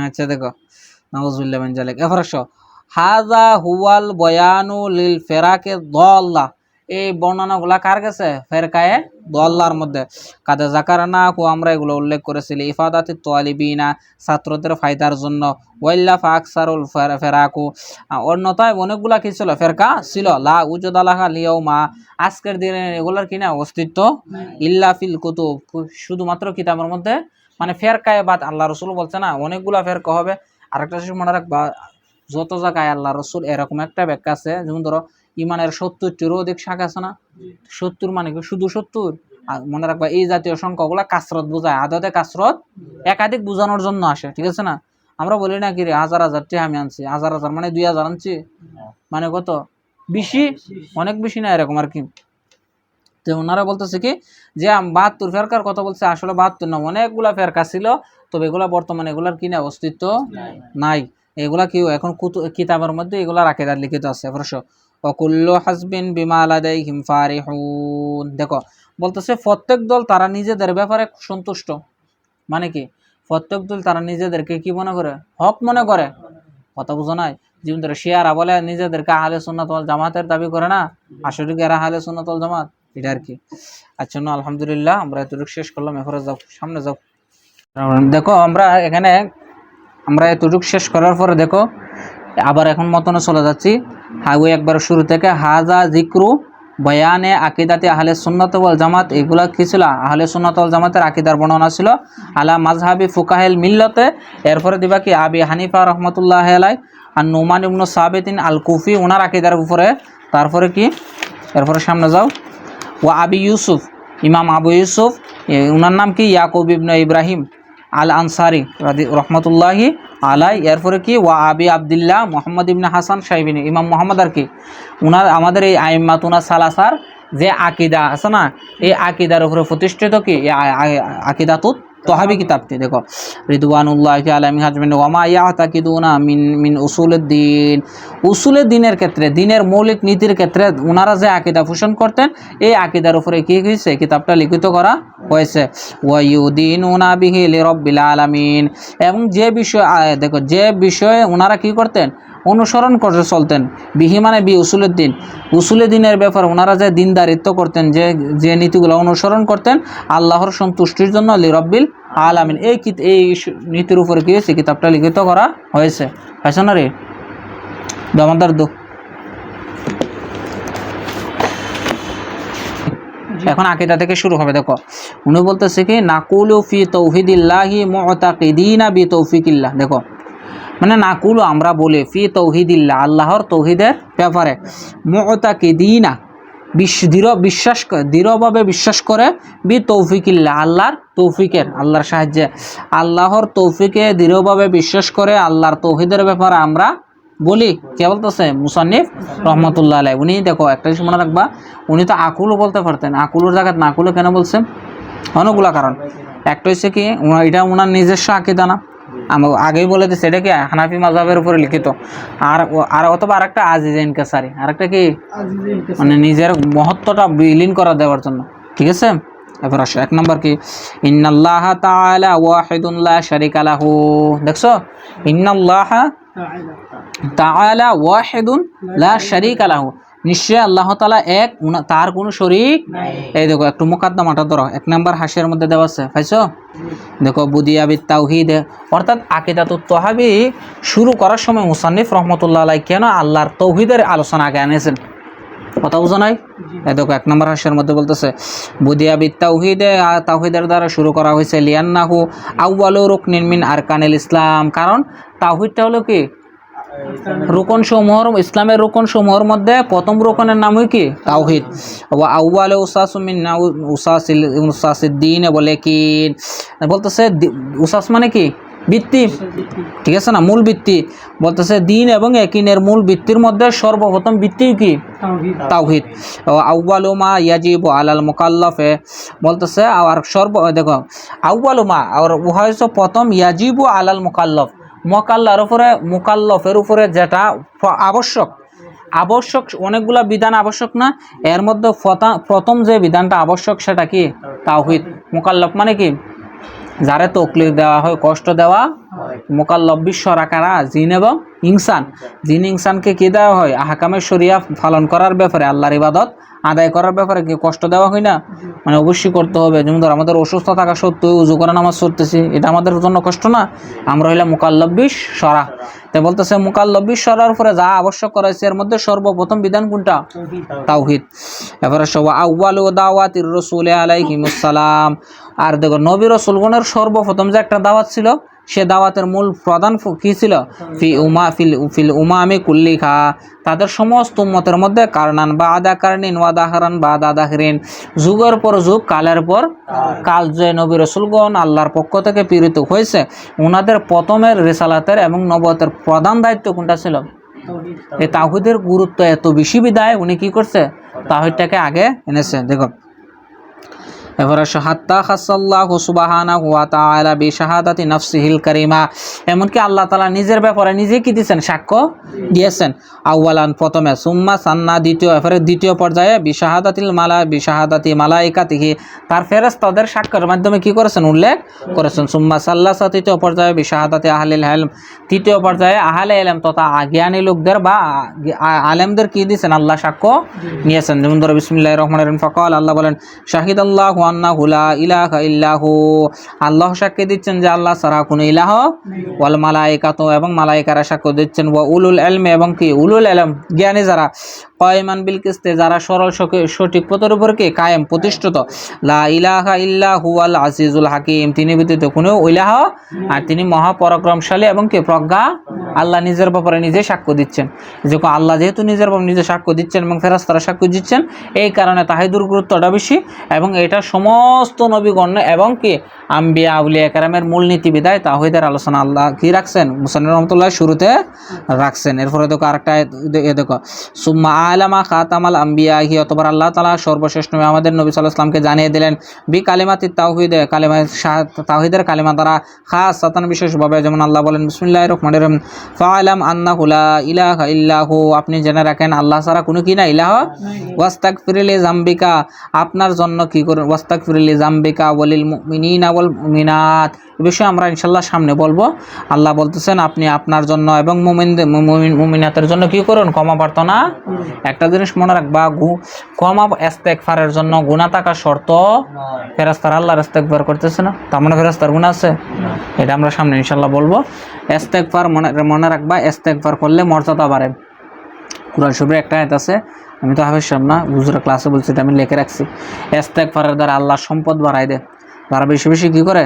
আচ্ছা দেখো, নাউজুবিল্লাহ মিন যালিক। এবার আসো, হাযা হুয়াল বয়ানু লিল ফিরাকে দাল্লা, এই বর্ণনাগুলা কার কাছে? ফেরকায়ে দল্লার মধ্যে। কাদে জাকারনা কো, আমরা এগুলো উল্লেখ করেছিলি, ইফাদাতি তালিবিনা, ছাত্রদের ফায়দার জন্য, ওয়াইল্লা ফাকসারুল ফেরাকু, অন্যথায় অনেকগুলা কি ছিল? ফেরকা ছিল। লা উজুদালাহা লিয়াউমা, আজকের দিনে এগুলার কিনা অস্তিত্ব, ইল্লা ফিল কুতুব, শুধুমাত্র কিতাবের মধ্যে, মানে ফেরকায়ে বাদ। আল্লাহ রসুল বলছে না অনেকগুলা ফেরকা হবে। আরেকটা জিনিস মনে রাখবা, যত জায়গায় আল্লাহ রসুল এরকম একটা ব্যাখ্যা আছে, যেমন ধরো ইমানের 70টিরও অধিক শাখা আছে না, 70 মানে কি শুধু 70? মনে রাখবা এই জাতীয় সংখ্যাগুলা কাসরত বোঝায়, আদতে কাসরত একাধিক বোঝানোর জন্য আসে, ঠিক আছে না? আমরা বলি না কি রে হাজার হাজারটি আমি আনছি, হাজার হাজার মানে 2000 আনছি, মানে কত বেশি, অনেক বেশি না, এরকম আর কি। তো ওনারা বলতেছে কি যে 72 ফেরকার কথা বলছে, আসলে 72 না, অনেকগুলা ফেরকা ছিল, তবে এগুলা বর্তমানে এগুলার কিনা অস্তিত্ব নাই। এগুলা কি এখন কিতাবের মধ্যে এগুলা আকীদার লিখিত আছে। অবশ্য ওয়াকুল্লু হাসবিন বিমা লাদাইহিম ফারিহুন, দেখো বলতেছে প্রত্যেক দল তারা নিজেদের ব্যাপারে সন্তুষ্ট, মানে কি প্রত্যেক দল তারা নিজেদেরকে কি মনে করে? হক মনে করে। কথা বুঝো নাই? যেমন ধরো শিয়ারা বলে নিজেদেরকে আহলে সুন্নাত ওয়াল জামাতের দাবি করে না, আসলে কি এরা আহলে সুন্নাত ওয়াল জামাত? এটা আর কি। আচ্ছা না, আলহামদুলিল্লাহ আমরা এতটুকু শেষ করলাম, এরপরে যাও সামনে যাও। দেখো আমরা এখানে এতটুকু শেষ করার পরে দেখো আবার এখন মতনে চলে যাচ্ছি। হাইওয়ে একবার শুরু থেকে, হাজা জিক্রু বয়ানে আকিদাতে আহলে সুন্নাত ওয়াল জামাত, এগুলা কি ছিল? আহলে সুন্নাত ওয়াল জামাতের আকিদার বর্ণনা ছিল, আলা মাজহাবি ফুকাহিল মিল্লাতে। এরপরে দিবা কি আবি হানিফা রহমতুল্লাহ আলাই, আর নুমান ইবনু সাবিতিন আল কুফি, ওনার আকিদার উপরে। তারপরে কি, এরপরে সামনে যাও, ওয়া আবি ইউসুফ, ইমাম আবু ইউসুফ, ওনার নাম কি ইয়াকুব ইবনে ইব্রাহিম আল আনসারি রহমতুল্লাহি আলাই। এরপরে কি ওয়া আবি আবদুল্লাহ মোহাম্মদ ইবনে হাসান সাইবিনী, ইমাম মোহাম্মদ আর কি, উনার আমাদের এই আইম্মাতুনা সালাসার যে আকিদা আছে না, এই আকিদার উপরে প্রতিষ্ঠিত কি আকিদাতুত তহাবি কিতাবটি। দেখো রিদওয়ানুল্লাহি আলাইহিম আজমাইন, ওয়া মা ইয়াতাকিদুনা মিন উসুলুদ্দিন, উসুলের দিনের ক্ষেত্রে, দিনের মৌলিক নীতির ক্ষেত্রে ওনারা যে আকিদা পোষণ করতেন, এই আকিদার উপরে কি হয়েছে? কিতাবটা লিখিত করা হয়েছে। ওয়া ইউদিনুনা বিহি লিরাব্বিল আলামিন, এবং যে বিষয় দেখো যে বিষয়ে ওনারা কি করতেন? অনুসরণ করে চলতেন। বিহি মানে বি উসুলুদ্দিন, উসুলের দিনের ব্যাপারে ওনারা যে দিনদারিত্ব করতেন, যে নীতিগুলো অনুসরণ করতেন আল্লাহর সন্তুষ্টির জন্য, লিরাব্বিল আলামিন, এই নীতির উপরে কি হয়েছে? কিতাবটা লিখিত করা হয়েছে। হয়েছে না রে? দমাদার দো। এখন আকিদা থেকে শুরু হবে। দেখো উনি বলতেছে কি নাকুলু ফি তাওহিদিল্লাহি মুতাকিদিনা বি তৌফিকিল্লাহ। দেখো মানে নাকুলু আমরা বলি, ফি তৌহিদিল্লাহ আল্লাহর তৌহিদের ব্যাপারে, মুতাকিদিনা দৃঢ়ভাবে বিশ্বাস করে, বি তৌফিকিল্লাহ আল্লাহর তৌফিকের, আল্লাহর সাহায্যে, আল্লাহর তৌফিকে দৃঢ়ভাবে বিশ্বাস করে আল্লাহর তৌহিদের ব্যাপারে আমরা বলি। কে বলতেছে? মুসান্নিফ রহমতুল্লাহ আলাইহি। উনি দেখো একটা জিনিস মনে রাখবা, উনি তো আকুলও বলতে পারতেন, আকুলুর জায়গায় নাকুলও কেন বলছেন? অনেকগুলা কারণ। একটা হচ্ছে কি এটা ওনার নিজস্ব আকিদা না, আমরা আগেই বলে দিচ্ছি, এটা কি হানাফি মাযহাবের উপরে লিখিত। আর অথবা আরেকটা আজিজে ইনকাসারি, আরেকটা কি মানে নিজের মহত্বটা বিলীন করা দেওয়ার জন্য, ঠিক আছে? এবার আসো 1 নম্বর কি, ইন্নাল্লাহা তাআলা ওয়াহিদুন লা শারীকা লাহু। দেখছো, ইন্নাল্লাহা তাআলা ওয়াহিদুন লা শারীকা লাহু, নিশ্চয় আল্লাহ তাআলা এক, তার কোনো শরীক এই দেখো একটু মুকদ্দমাটা ধরো, 1 নম্বর হাসিয়ার মধ্যে দেওয়া আছে, পাইছো? দেখো বুদিয়া বিত তাওহীদ, অর্থাৎ আকিদাতুত তহাবি শুরু করার সময় মুসান্নিফ রহমতুল্লাহ আলাইহি কেন আল্লাহর তৌহিদের আলোচনা আগে আনেছেন? কথা বুঝো নাই? এই দেখো 1 নম্বর হাসিয়ার মধ্যে বলতেছে বুদিয়া বিত তাওহীদে, তাওহীদের দ্বারা শুরু করা হয়েছে, লিয়ান্নাহু আউয়ালু রুকনিন মিন আরকানিল ইসলাম, কারণ তাওহীদটা হলো কি রুকন সমূহর, ইসলামের রুকন সমূহর মধ্যে প্রথম রুকনের নামই কি তাওহীদ। ওয়া আউয়ালু উসাসু মিন উসাসিদ দ্বীন, বলে কি বলতেছে উসাস মানে কি ভিত্তি, ঠিক আছে না, মূল ভিত্তি। বলতেছে দিন এবং ইয়াকিনের মূল ভিত্তির মধ্যে সর্বপ্রথম ভিত্তি কি তাওহীদ। আউয়ালু মা ইয়াজিবু আলাল মুকাল্লাফে, বলতেছে আর দেখো আউয়ালু মা আর হয়তো প্রথম ইয়াজিবু আলাল মুকাল্লাফ, মুকাল্লাফের উপরে যেটা আবশ্যক, অনেকগুলা বিধান আবশ্যক না, এর মধ্যে প্রথম যে বিধানটা আবশ্যক সেটা কি তাওহীদ। মুকাল্লাফ মানে কি যারে তকলিফ দেওয়া হয়, কষ্ট দেওয়া, মুকাল্লাফ বিশ্বরা কারা, জিন এবং ইনসান। জিন ইনসানকে কি দেওয়া হয়, আহকামে শরিয়া পালন করার ব্যাপারে, আল্লাহর ইবাদত আদায় করার ব্যাপারে কি কষ্ট দেওয়া হয় না, মানে অবশ্যই করতে হবে। যেমন ধর আমাদের অসুস্থ থাকা সত্ত্বেও উজু করে নামাজ পড়তেছি, এটা আমাদের জন্য কষ্ট না, আমরা হইলাম মুকাল্লাফ বিশ্বরা। তাই বলতেছে মুকাল্লাফ বিশ্বরার উপরে যা আবশ্যক করা হয়েছে এর মধ্যে সর্বপ্রথম বিধান কোনটা তাওহীদ। এবারে আউয়ালু দাওয়াতির রাসূল আলাইহিস সালাম, আর দেখো নবী রাসূলগণের সর্বপ্রথম যে একটা দাওয়াত ছিল, সে দাওয়াতের মূল প্রধান কি ছিল, ফিল উমামি কুল্লিহা, তাদের সমস্ত উম্মতের মধ্যে কারনান বা আদা কারনিন ওয়া দাহরান বা আদা দাহরিন, যুগের পর যুগ, কালের পর কাল যে নবী রাসূলগণ আল্লাহর পক্ষ থেকে প্রেরিত হয়েছে, ওনাদের প্রথমের রিসালাতের এবং নবুয়তের প্রধান দায়িত্ব কোনটা ছিল, এই তাওহীদের গুরুত্ব এত বেশি বিদায় উনি কি করছে, তাওহীদটাকে আগে এনেছে। দেখো এবারে হাত্তা খাসাল্লাহু সুবহানাহু ওয়া তাআলা বিশাহাদাতি নাফসিহিল কারিমা, এমনকি আল্লাহ তাআলা নিজের ব্যাপারে নিজে কি দিয়েছেন, সাক্ষ্য দিয়েছেন। আউয়ালান প্রথমে, সুম্মা সান্না দ্বিতীয়, এবারে দ্বিতীয় পর্যায়ে বিশাহাদাতি মালাইকাতিহি, তার ফেরেশতাদের সাক্ষ্যের মাধ্যমে কি করেছেন, উল্লেখ করেছেন। সুম্মা সাল্লাসা তৃতীয় পর্যায়ে বিশাহাদাতি আহলিল ইলম, তৃতীয় পর্যায়ে আহলে ইলম তথা জ্ঞানী লোকদের বা আলেমদের কি দিয়েছেন, আল্লাহ সাক্ষ্য নিয়েছেন। যেমন ধরো বিসমিল্লাহির রহমানির রহিম, ফাকাল, আল্লাহ বলেন শাহিদাল্লাহু আন্নাহু লা ইলাহা ইল্লাহু, আল্লাহ সাক্ষ্য দিচ্ছেন যে আল্লাহ ছাড়া কোনো ইলাহ, ওয়াল মালায়েকাতু, এবং মালায়েকারা সাক্ষ্য দিচ্ছেন, ওয়া উলুল ইলমি, এবং কি উলুল ইলম জ্ঞানী যারা, কায়মান বিল কিসতে, যারা সরল সঠিক পথের উপর কি কায়েম প্রতিষ্ঠিত, লা ইলাহা ইল্লাহু আল আজিজুল হাকিম, তিনি ব্যতীত কোনো ইলাহ, আর তিনি মহাপরাক্রমশালী এবং কি প্রজ্ঞা। আল্লাহ নিজের ব্যাপারে নিজে সাক্ষ্য দিচ্ছেন, যখন আল্লাহ যেহেতু নিজের ব্যাপারে নিজে সাক্ষ্য দিচ্ছেন এবং ফেরেশতারা সাক্ষ্য দিচ্ছেন, এই কারণে তাহিদুর গুরুত্বটা বেশি, এবং এটা সমস্ত নবীগণ এবং কি আম্বিয়া আউলিয়া কেরামের মূলনীতি বিদায় তাওহীদের আলোচনা আল্লাহ কি রাখছেন, মুসান্নিফ রাহমাতুল্লাহ শুরুতে রাখছেন। এরপরে দেখো আরেকটা দেখো, সুম্মা আলামা খাতামাল আম্বিয়া, অতঃপর আল্লাহ তাআলা সর্বশ্রেষ্ঠ নবী আমাদের নবী সাল্লাল্লাহু আলাইহি ওয়াসাল্লামকে জানিয়ে দিলেন বিকালিমাতিত তাওহীদ, কালিমা তাওহীদের কালিমা দ্বারা, খাসাতান বিশেষভাবে। যেমন আল্লাহ বলেন বিসমিল্লাহির রহমানির রহিম, ফাআলাম আন্নাহু লা ইলাহা ইল্লাহু, আপনি জেনে রাখেন আল্লাহ ছাড়া কোনো কি না ইলাহ, ওয়াস্তাগফির লিযামবিকা, আপনার জন্য কি করুন, ওয়াস্তাগফির লিযামবিকা ওয়ালিল মুমিনিনা ওয়াল মুমিনাত, এই বিষয়ে আমরা ইনশাআল্লাহ সামনে বলবো। আল্লাহ বলতেছেন আপনি আপনার জন্য এবং মুমিনাতের জন্য কি করুন, ক্ষমা প্রার্থনা। একটা জিনিস মনে রাখবা, ক্ষমা ইস্তেগফারের জন্য গুনাহ থাকা শর্ত, ফেরেশতারা আল্লাহর ইস্তেগফার করতেছে না, তার মানে ফেরেশতার গুনাহ আছে, এটা আমরা সামনে ইনশাআল্লাহ বলবো। ইস্তেগফার মনে রাখবা, ইস্তেগফার করলে মর্যাদা বাড়ে। কুরআন শরীফে একটা আয়াত আছে, আমি তো হাফেজ সাহেব না, হুজুরের ক্লাসে বলছি, এটা আমি লিখে রাখছি, ইস্তেগফারের দ্বারা আল্লাহ সম্পদ বাড়ায় দেয়। যারা বেশি বেশি কি করে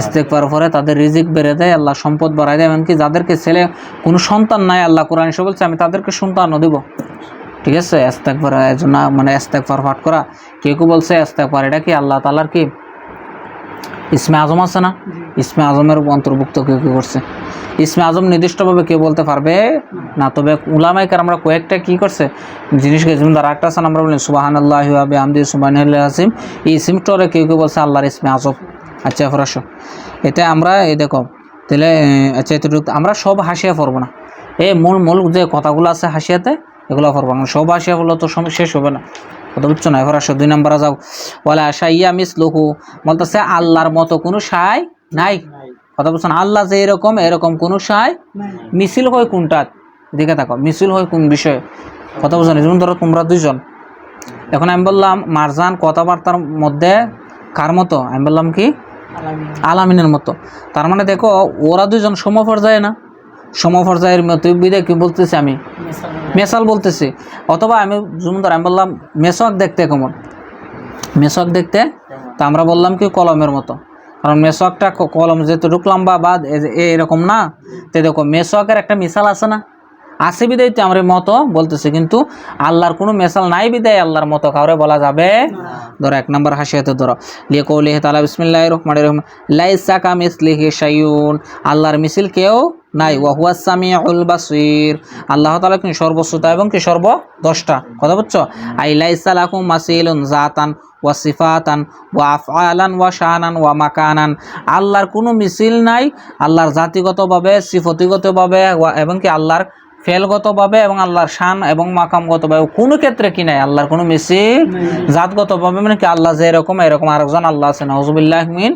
ইস্তেগফার করে, তাদের রিজিক বেড়ে দেয়, আল্লাহ সম্পদ বাড়ায় দেয়। এমনকি যাদেরকে ছেলে কোনো সন্তান নাই, আল্লাহ কোরআন শরীফে বলছে আমি তাদেরকে সন্তানও দিব। ঠিক আছে, ইস্তেগফার জন্য মানে ইস্তেগফার পাঠ করা, কেউ কেউ বলছে ইস্তেগফার এটা কি আল্লাহ তাআলার কি ইসমে আজম আছে না, ইসমে আজমের অন্তর্ভুক্ত কেউ কেউ করছে। ইসমে আজম নির্দিষ্টভাবে কেউ বলতে পারবে না, তবে উলামায়ে কেরামরা কয়েকটা কি করছে জিনিসকে, যেমন তারা একটা আছে আমরা বলি সুবহানাল্লাহি ওয়া বিহামদিহি সুবহানাল্লাহিল আযীম, এই ইসমটারে কেউ কেউ বলছে আল্লাহর ইসমে আজম। আচ্ছা ফরাসো, এটা আমরা এই দেখো তাহলে, আচ্ছা এতটুকু আমরা সব হাসিয়া পড়বো না, এই মূল যে কথাগুলো আছে হাসিয়াতে এগুলো পড়বো না, সব হাসিয়া বললে তো শেষ হবে না, কথা বুঝছো না। এবার আসো 2 নম্বরে যাও, ওয়ালা শাইয়া মিসলুহু, বলতেছে আল্লাহর মতো কোনো শাই নাই, কথা বুঝছো না। আল্লাহ যে এরকম কোনো শাই, মিছিল হয় কোনটা, দিকে থাকো, মিছিল হয় কোন বিষয়ে, কথা বুঝছো না। যেমন ধরো তোমরা দুইজন, এখন আমি বললাম মারজান কথাবার্তার মধ্যে কার মতো, আমি বললাম কি আলামিনের মতো, তার মানে দেখো ওরা দুইজন সমপর্যায়ে না, সমপর্যায়ের মতো বিদে কি বলতেছি আমি মেসাল বলতেছি। অথবা আমি যেমন ধর আমি বললাম মেসওয়াক দেখতে কেমন, মেসওয়াক দেখতে, তা আমরা বললাম কি কলমের মতো, কারণ মেসওয়াকটা কলম যেহেতু লম্বা বা এরকম না। তো দেখো মেসওয়াকের একটা মিসাল আছে না, আছে বিদায় তো আমরা মতো বলতেছি, কিন্তু আল্লাহর কোনো মেসাল নাই বিদায় আল্লাহর মতো কাউরে বলা যাবে। ধরো 1 নম্বর হাসিয়াতে ধরো লিকৌলিহি তাআলা বিসমিল্লাহির রহমানির রহিম লাইসা কামিসলিহি শাইউন, আল্লাহর মিছিল কেউ নাই, ওয়া হুয়াস সামিউল বাসীর, আল্লাহ তাআলা কি সর্বশ্রোতা এবং কি সর্বদ্রষ্টা। কথা বুঝছো? আই লাইসা লাকুম মাসিলুন জাতান ওয়া সিফাতান ওয়া আফআলান ওয়া শানান ওয়া মাকানান, আল্লাহর কোনো মিছিল নাই, আল্লাহর জাতিগতভাবে সিফতিগতভাবে এবং কি আল্লাহর ফেলগতভাবে এবং আল্লাহর শান এবং মাকামগতভাবে কোনো ক্ষেত্রে কি নাই আল্লাহর কোনো মিছিল। জাতগতভাবে মানে কি আল্লাহ যে এরকম এরকম আরেকজন আল্লাহ আছে নাউজুবিল্লাহ মিন,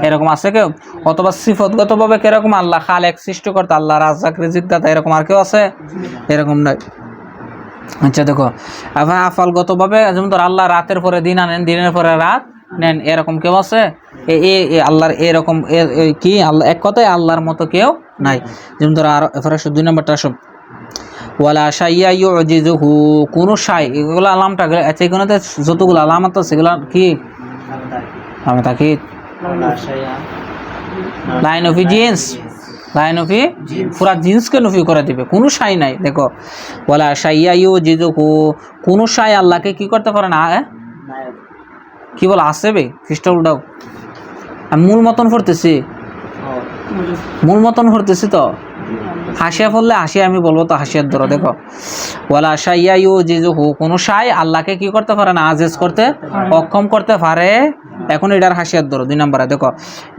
এরকম আছে কেউ? অথবা সিফতগতভাবে কিরকম আল্লাহ খালেক সৃষ্টিকর্তা, আল্লাহ রাজ্জাক রিজিক দাতা, এরকম আর কেউ আছে? এরকম নয়। আচ্ছা দেখো আবার আফালগতভাবে যেমন ধর আল্লাহ রাতের পরে দিন আনেন, দিনের পরে রাত নেন, এরকম কেউ আছে? আল্লাহর এরকম কি আল্লাহ এক কথায় আল্লাহর মতো কেউ নাই। যেমন ধর আর 2 নম্বরটা সব ওয়ালা শাইয়া ইউজিজুহু, কোনো শাই, এগুলো আলামটা আচ্ছা এগুলোতে যতগুলো আলামত আছে সেগুলো কি আমি তাকে line of jeans, line of পুরা জিন্সকে নফি করে দিবে, কোনো শাই নাই। দেখো ওয়ালা শাইয়া ইউজিজুহু, কোনো শাই আল্লাহকে কি করতে পারে না। কি বল আছে বে খ্রিস্ট উল্টাও, আমি মূল মতন পড়তেছি, মূল মতন পড়তেছি তো হাসিয়া পড়লে হাসিয়া আমি বলবো তো হাসিয়ার ধরো। দেখো ওয়ালা শাইয়া ইউজিজুহু, কোনো শাই আল্লাহকে কি করতে পারে না, আজেজ করতে অক্ষম করতে পারে। এখন এটার হাসিয়ার ধরো 2 নম্বরে দেখো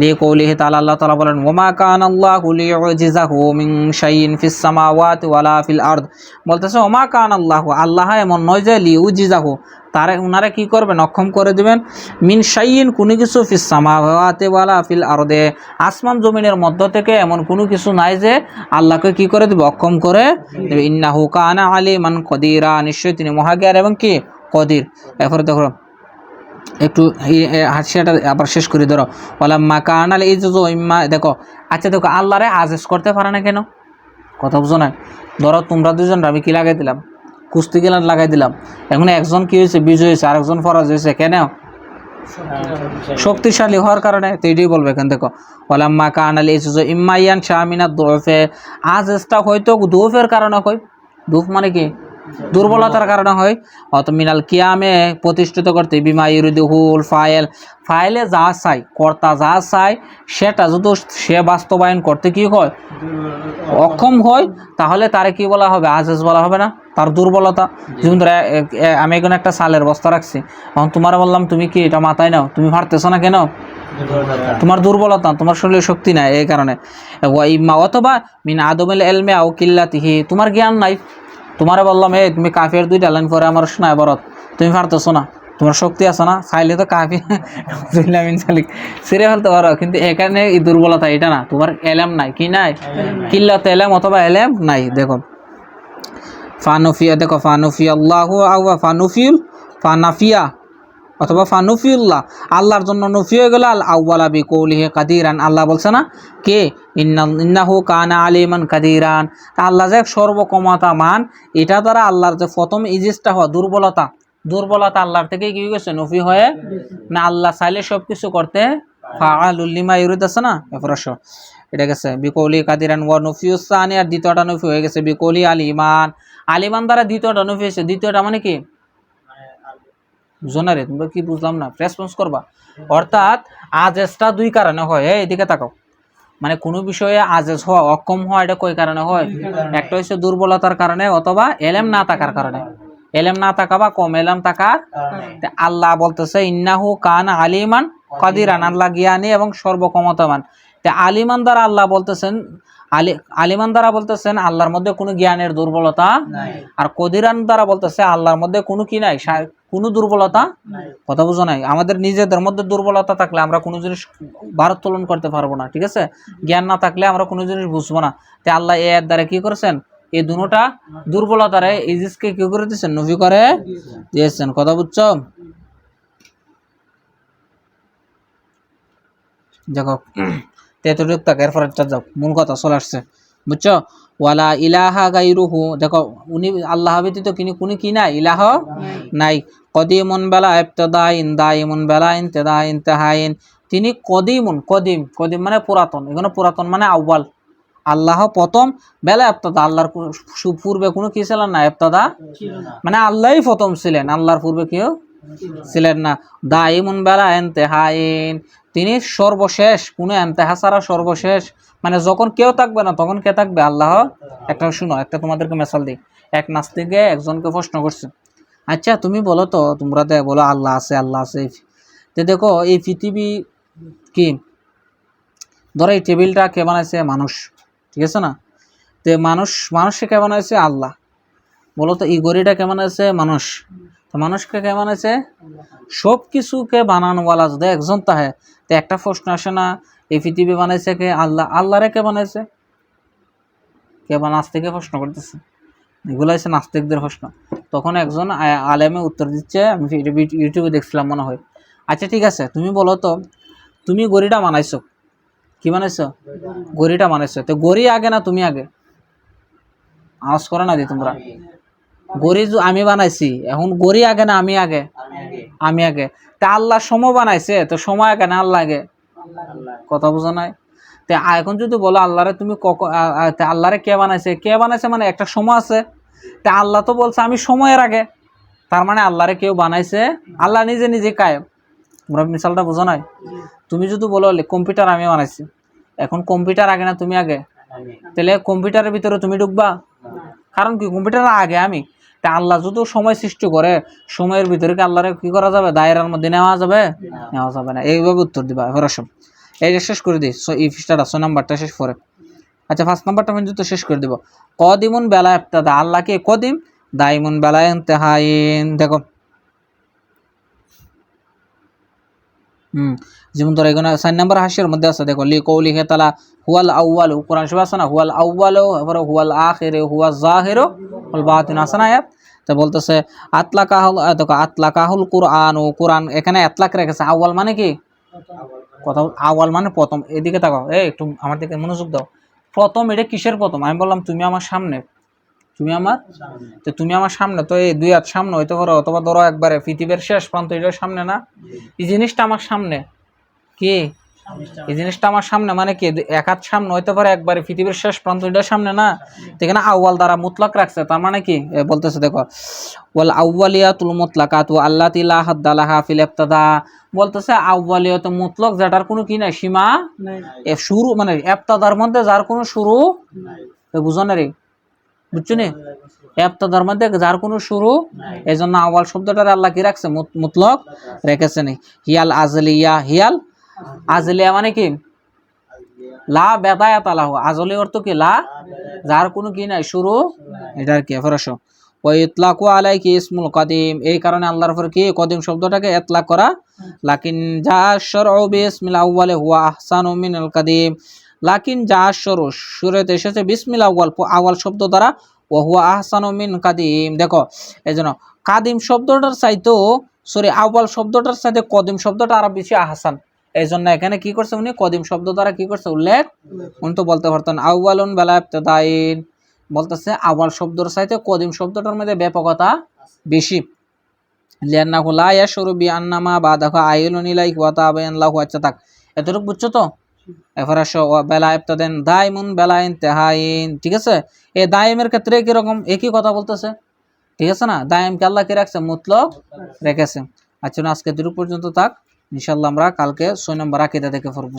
লিকৌলিহি তাআলা, আল্লাহ তাআলা বলেন ওমা কানাল্লাহু লিইউজিজাহু মিন শাইইন ফিস সামাওয়াতি ওয়ালা ফিল আরদ, বলতেছে ওমা কানাল্লাহু, আল্লাহ এমন নয় যে লিইউজিজাহু তারে উনারে কি করবেন অক্ষম করে দিবেন, মিন শাইইন কোনো কিছু, ফিস সামাওয়াতি ওয়ালা ফিল আরদে আসমান জমিনের মধ্য থেকে এমন কোনো কিছু নাই যে আল্লাহকে কি করে দিবে অক্ষম করে দিবে। ইন্নাহু কানা আলিমান কদিরা, নিশ্চয়ই তিনি মহাজ্ঞান এবং কি কদির। এরপরে দেখো একটু হাসিয়াটা আবার শেষ করে ধরো ওয়ালাম্মা কানাল ইজজু ইম্মা, দেখো আচ্ছা দেখো আল্লাহরে আজেজ করতে পারে না কেন, কথা বুঝো না? ধরো তোমরা দুজন আমি কি লাগাই দিলাম, কুস্তি গেলার লাগাই দিলাম, এখন একজন কি হয়েছে বিজয় হয়েছে, আরেকজন পরাজয় হয়েছে, কেন? শক্তিশালী হওয়ার কারণে। তো এটাই বলবে এখান দেখো ওয়ালাম্মা কানাল ইজজু ইম্মা ইয়ান শামিনা দুফে, আজেজটা হয়তো দুফের কারণে হয়, দুফ মানে কি দুর্বলতার কারণে হয়। অত মিনাল কিয়ামে প্রতিষ্ঠিত করতে বিমা ইউরিদুহুল ফাইল, ফাইলে যা চাই কর্তা যা চাই সেটা যদি সে বাস্তবায়ন করতে কি হয় অক্ষম হয়, তাহলে তারে কি বলা হবে, আজেজ বলা হবে না, তার দুর্বলতা। যেমন ধরে আমি এখন একটা সালের বস্তা রাখছি, এখন তোমার বললাম তুমি কি এটা মাথায় নাও, তুমি পারতেছো না কেন? তোমার দুর্বলতা, তোমার শরীরে শক্তি নাই এই কারণে। অথবা মিন আদমিল ইলমি আও কিল্লাতিহি, তোমার জ্ঞান নাই, তোমারে বললাম এই তুমি কাফির 2টা লাইন পরে আমার শোনায় বরত, তুমি পারতেছো না, তোমার শক্তি আছে না, চাইলে তো কাফি ছিঁড়ে ফেলতে পারো, কিন্তু এখানে এই দুর্বলতা এটা না, তোমার এলেম নাই, কি নাই কিল্লাত এলেম অথবা এলেম নাই। দেখো ফানুফিয়া, দেখো ফানুফিয়া আল্লাহু আওয়া ফানুফিউল ফানাফিয়া অথবা ফানুফিউল্লাহ, আল্লাহর জন্য নফি হয়ে গেল আল আউয়ালা বিকৌলিহি কাদিরান, আল্লাহ বলছে না কে ইন্নাহু কানা আলিমান কাদিরান, আল্লাহ যে সর্বক্ষমতামান, এটা দ্বারা আল্লাহর যে প্রথম ইজিজটা হওয়া দুর্বলতা, দুর্বলতা আল্লাহর থেকে কি গেছে নফি হয়ে না, আল্লাহ চাইলে সব কিছু করতে ফাআলুল লিমা ইউরিদ আছে না এফরাশ, এটা গেছে বিকৌলি কাদিরান ওয়া নফিউস সানি, আর দ্বিতীয়টা নফি হয়ে গেছে বিকৌলি আলিমান, আলিমান দ্বারা দ্বিতীয়টা নফি হয়েছে, দ্বিতীয়টা মানে কি বুঝো না রে তোমরা, কি বুঝলাম না, রেসপন্স করবা। অর্থাৎ আজেজটা 2 কারণে হয়, এইদিকে তাকাও, মানে কোনো বিষয়ে আজেজ হওয়া অক্ষম হওয়া এটা কই কারণে হয়, একটা হচ্ছে দুর্বলতার কারণে অথবা এলেম না থাকার কারণে, এলেম না থাকা বা কম এলেম থাকার। আল্লাহ বলতেছে ইন্নাহু কানা আলিমান কাদিরান, আল্লাহ জ্ঞানী এবং সর্বক্ষমতাবান। আলিমান দ্বারা আল্লাহ বলতেছেন আলিমান দ্বারা বলতেছেন আল্লাহর মধ্যে কোনো জ্ঞানের দুর্বলতা, আর কদিরান দ্বারা বলতেছে আল্লাহর মধ্যে কোনো কি নাই, কোনো দুর্বলতা। কথা বুঝো নাই? আমাদের নিজেদের মধ্যে দুর্বলতা থাকলে আমরা কোনো জিনিস ভারোত্তোলন করতে পারবো না, ঠিক আছে? জ্ঞান না থাকলে আমরা কোনো জিনিস বুঝবো না। তাই আল্লাহ এর দ্বারা কি করেছেন, এই দুটোটা দুর্বলতারে ইজিজকে কি করে দিয়েছেন, নফি করে দিয়েছেন। কথা বুঝছো? দেখো তেতুক তাক এরপর যাও, মূল কথা চলে আসছে। বুঝছো? ওয়ালা ইলাহা গায়রুহু, দেখো উনি আল্লাহ ব্যতীত কোনো কি নাই, ইলাহ নাই। কদিমুন বেলা ইবতিদাইন, দাইমুন বেলা ইনতিহাইন, তিনি কদিমুন, কদিম কদিম মানে পুরাতন, এখানে পুরাতন মানে আউয়াল, আল্লাহ প্রথম, বেলা ইবতিদা আল্লাহর পূর্বে কোনো কি ছিলেন না, ইবতিদা মানে আল্লাহই প্রথম ছিলেন, আল্লাহর পূর্বে কেউ ছিলেন না। দাইমুন বেলা ইনতিহাইন, তিনি সর্বশেষ, কোনো ইন্তেহা ছাড়া সর্বশেষ, মানে যখন কেউ থাকবে না তখন কে থাকবে, আল্লাহ। একটা শুনো, একটা তোমাদেরকে মেসাল দিই। এক নাস্তিকে একজনকে প্রশ্ন করছে, আচ্ছা তুমি বলো তো, তোমরা তো বলো আল্লাহ আছে আল্লাহ আছে, তো দেখো এই পৃথিবী কি, ধরো এই টেবিলটা কে বানাইছে, মানুষ, ঠিক আছে না? তো মানুষকে কে বানাইছে, আল্লাহ। বলো তো এই গড়িটা কে বানাইছে, মানুষ। তো মানুষকে কে বানাইছে, সব কিছুকে বানানোওয়ালা যদি একজন তাহে, তো একটা প্রশ্ন আসে না, এই পৃথিবী বানাইছে কে, আল্লাহ। আল্লাহরে কে বানাইছে, কে নাস্তিকে প্রশ্ন করতেছে, এগুলো হচ্ছে নাস্তিকদের প্রশ্ন। তখন একজন আলেমে উত্তর দিচ্ছে, আমি ইউটিউবে দেখছিলাম মনে হয়। আচ্ছা ঠিক আছে, তুমি বলো তো, তুমি গড়িটা বানাইছো, কি বানাইছো, গড়িটা বানাইছো, তো গড়ি আগে না তুমি আগে? আওয়াজ করে না দি তোমরা। গড়ি আমি বানাইছি, এখন গড়ি আগে না আমি আগে? আমি আগে। তা আল্লাহ সময় বানাইছে, তো সময় আগে না আল্লাহ আগে? কথা বোঝা নাই? তে এখন যদি বলো আল্লাহরে তুমি আল্লাহরে কে বানাইছে, কে বানাইছে মানে একটা সময় আছে, তা আল্লাহ তো বলছে আমি সময়ের আগে, তার মানে আল্লাহরে কেউ বানাইছে, আল্লাহ নিজে নিজে কায়েম। তোমরা মিসালটা বোঝো নাই? তুমি যদি বলো কম্পিউটার আমি বানাইছি, এখন কম্পিউটার আগে না তুমি আগে? তাহলে কম্পিউটারের ভিতরে তুমি ঢুকবা, কারণ কি কম্পিউটার আগে আমি। তা আল্লাহ যদি সময় সৃষ্টি করে, সময়ের ভিতরে কি আল্লাহরে কি করা যাবে, দায়রার মধ্যে নেওয়া যাবে? নেওয়া যাবে না। এইভাবে উত্তর দিবা এবার। এই শেষ করে দিই, এই পৃষ্ঠাটা 6 নাম্বারটা শেষ করে। আচ্ছা 5 নাম্বারটা পর্যন্ত শেষ করে দিব। কদিমুন বেলা ইবতিদা, আল্লাহ কে কদিম, দাইমুন বেলা ইনতিহাইন। দেখো যেমন ধরো এখানে 4 নাম্বার হাসির মধ্যে আছে, দেখো লি কৌলিহি তাআলা হুয়াল আউয়ালু, কোরআন শরীফ আছে না, হুয়াল আউয়ালু, এরপর হুয়াল আখিরু, হুয়াজ জাহিরু ওয়াল বাতিন, আছে না আয়াত? তো বলতেছে আতলাকাহুল, দেখো আতলাকাহুল কুরআন, ও কোরআন এখানে আতলাক রেখেছে। আউয়াল মানে কি, কথা, আউয়াল মানে প্রথম। এদিকে তাকাও, একটু আমার দিকে মনোযোগ দাও। প্রথম, এটা কিসের প্রথম? আমি বললাম তুমি আমার সামনে, তুমি আমার, তো তুমি আমার সামনে, তো এই 2 হাত সামনে হইতে পারো, অথবা ধরো একবারে পৃথিবীর শেষ প্রান্ত, এটার সামনে না, এই জিনিসটা আমার সামনে, কি এই জিনিসটা আমার সামনে মানে কি, 1 হাত সামনে হইতে পারে, একবারে পৃথিবীর শেষ প্রান্ত, এটার সামনে না। এখানে আউয়াল দ্বারা মুতলাক রাখছে, তার মানে কি বলতেছে, দেখো ওয়াল আউয়ালিয়াতুল মুতলাকাতু আল্লাতী লা হাদ্দা লাহা ফিল ইবতিদা, বলতেছে আউয়ালিয়াত মুতলাক, যেটার কোনো কি নাই, সীমা নাই, শুরু মানে ইবতিদার মধ্যে যার কোনো শুরু নাই, বুঝো না রে, বুঝছো নি? ইবতিদার মধ্যে যার কোনো শুরু, এই জন্য আউয়াল শব্দটার আল্লাহ কি রাখছে, মুতলাক রেখেছে। নি হিয়াল আজলিয়া, হিয়াল আজলিয়া মানে কি, লা বেদায়াত লাহু, আজলি অর্থ কি, লা যার কোনো কি নাই, শুরু, এটার কি ফরাসো। ওয়া ইতলাকু আলাইহি ইসমুল কাদিম, এই কারণে আল্লাহর উপর কি কদিম শব্দটাকে ইতলাক করা। লাকিন জা আশ-শারউ বিসমিল আউয়ালি হুয়া আহসানু মিনাল কাদিম, লাকিন জা আশ-শারউ, সূরাতে এসেছে বিসমিল আউয়াল, আউয়াল শব্দ দ্বারা, ওয়া হুয়া আহসানু মিন কাদিম। দেখো এইজন্য কাদিম শব্দটার চাইতো, সরি আউয়াল শব্দটার চাইতে কদিম শব্দটা আরো বেশি আহসান। এই জন্য এখানে কি করছে উনি, কদিম শব্দ দ্বারা কি করছে, উল্লেখ। উনি তো বলতে পারতেন আউয়ালুন বেলা ইবতিদাইন, বলতেছে আউয়াল শব্দর চাইতে কদিম শব্দটার মধ্যে ব্যাপকতা বেশি। লিআন্নাহু লা ইয়াশউরু বিআন্নামা বাদাহু আইলুন ইলাইহি ওয়া তাবায়ান লাহু। আচ্ছা থাক, এতটুকু বুঝছো তো? এরপর আসো বেলা ইবতিদাইন দাইমুন বেলা ইনতিহাইন, ঠিক আছে? এই দাইমের ক্ষেত্রে কি রকম, একই কথা বলতেছে, ঠিক আছে না? দাইমকে আল্লাহ কি রাখছে, মুতলক রেখেছে। আচ্ছা আজকে এতটুকু পর্যন্ত থাক, ইনশাআল্লাহ আমরা কালকে 6 নম্বর আকীদা থেকে পড়ব।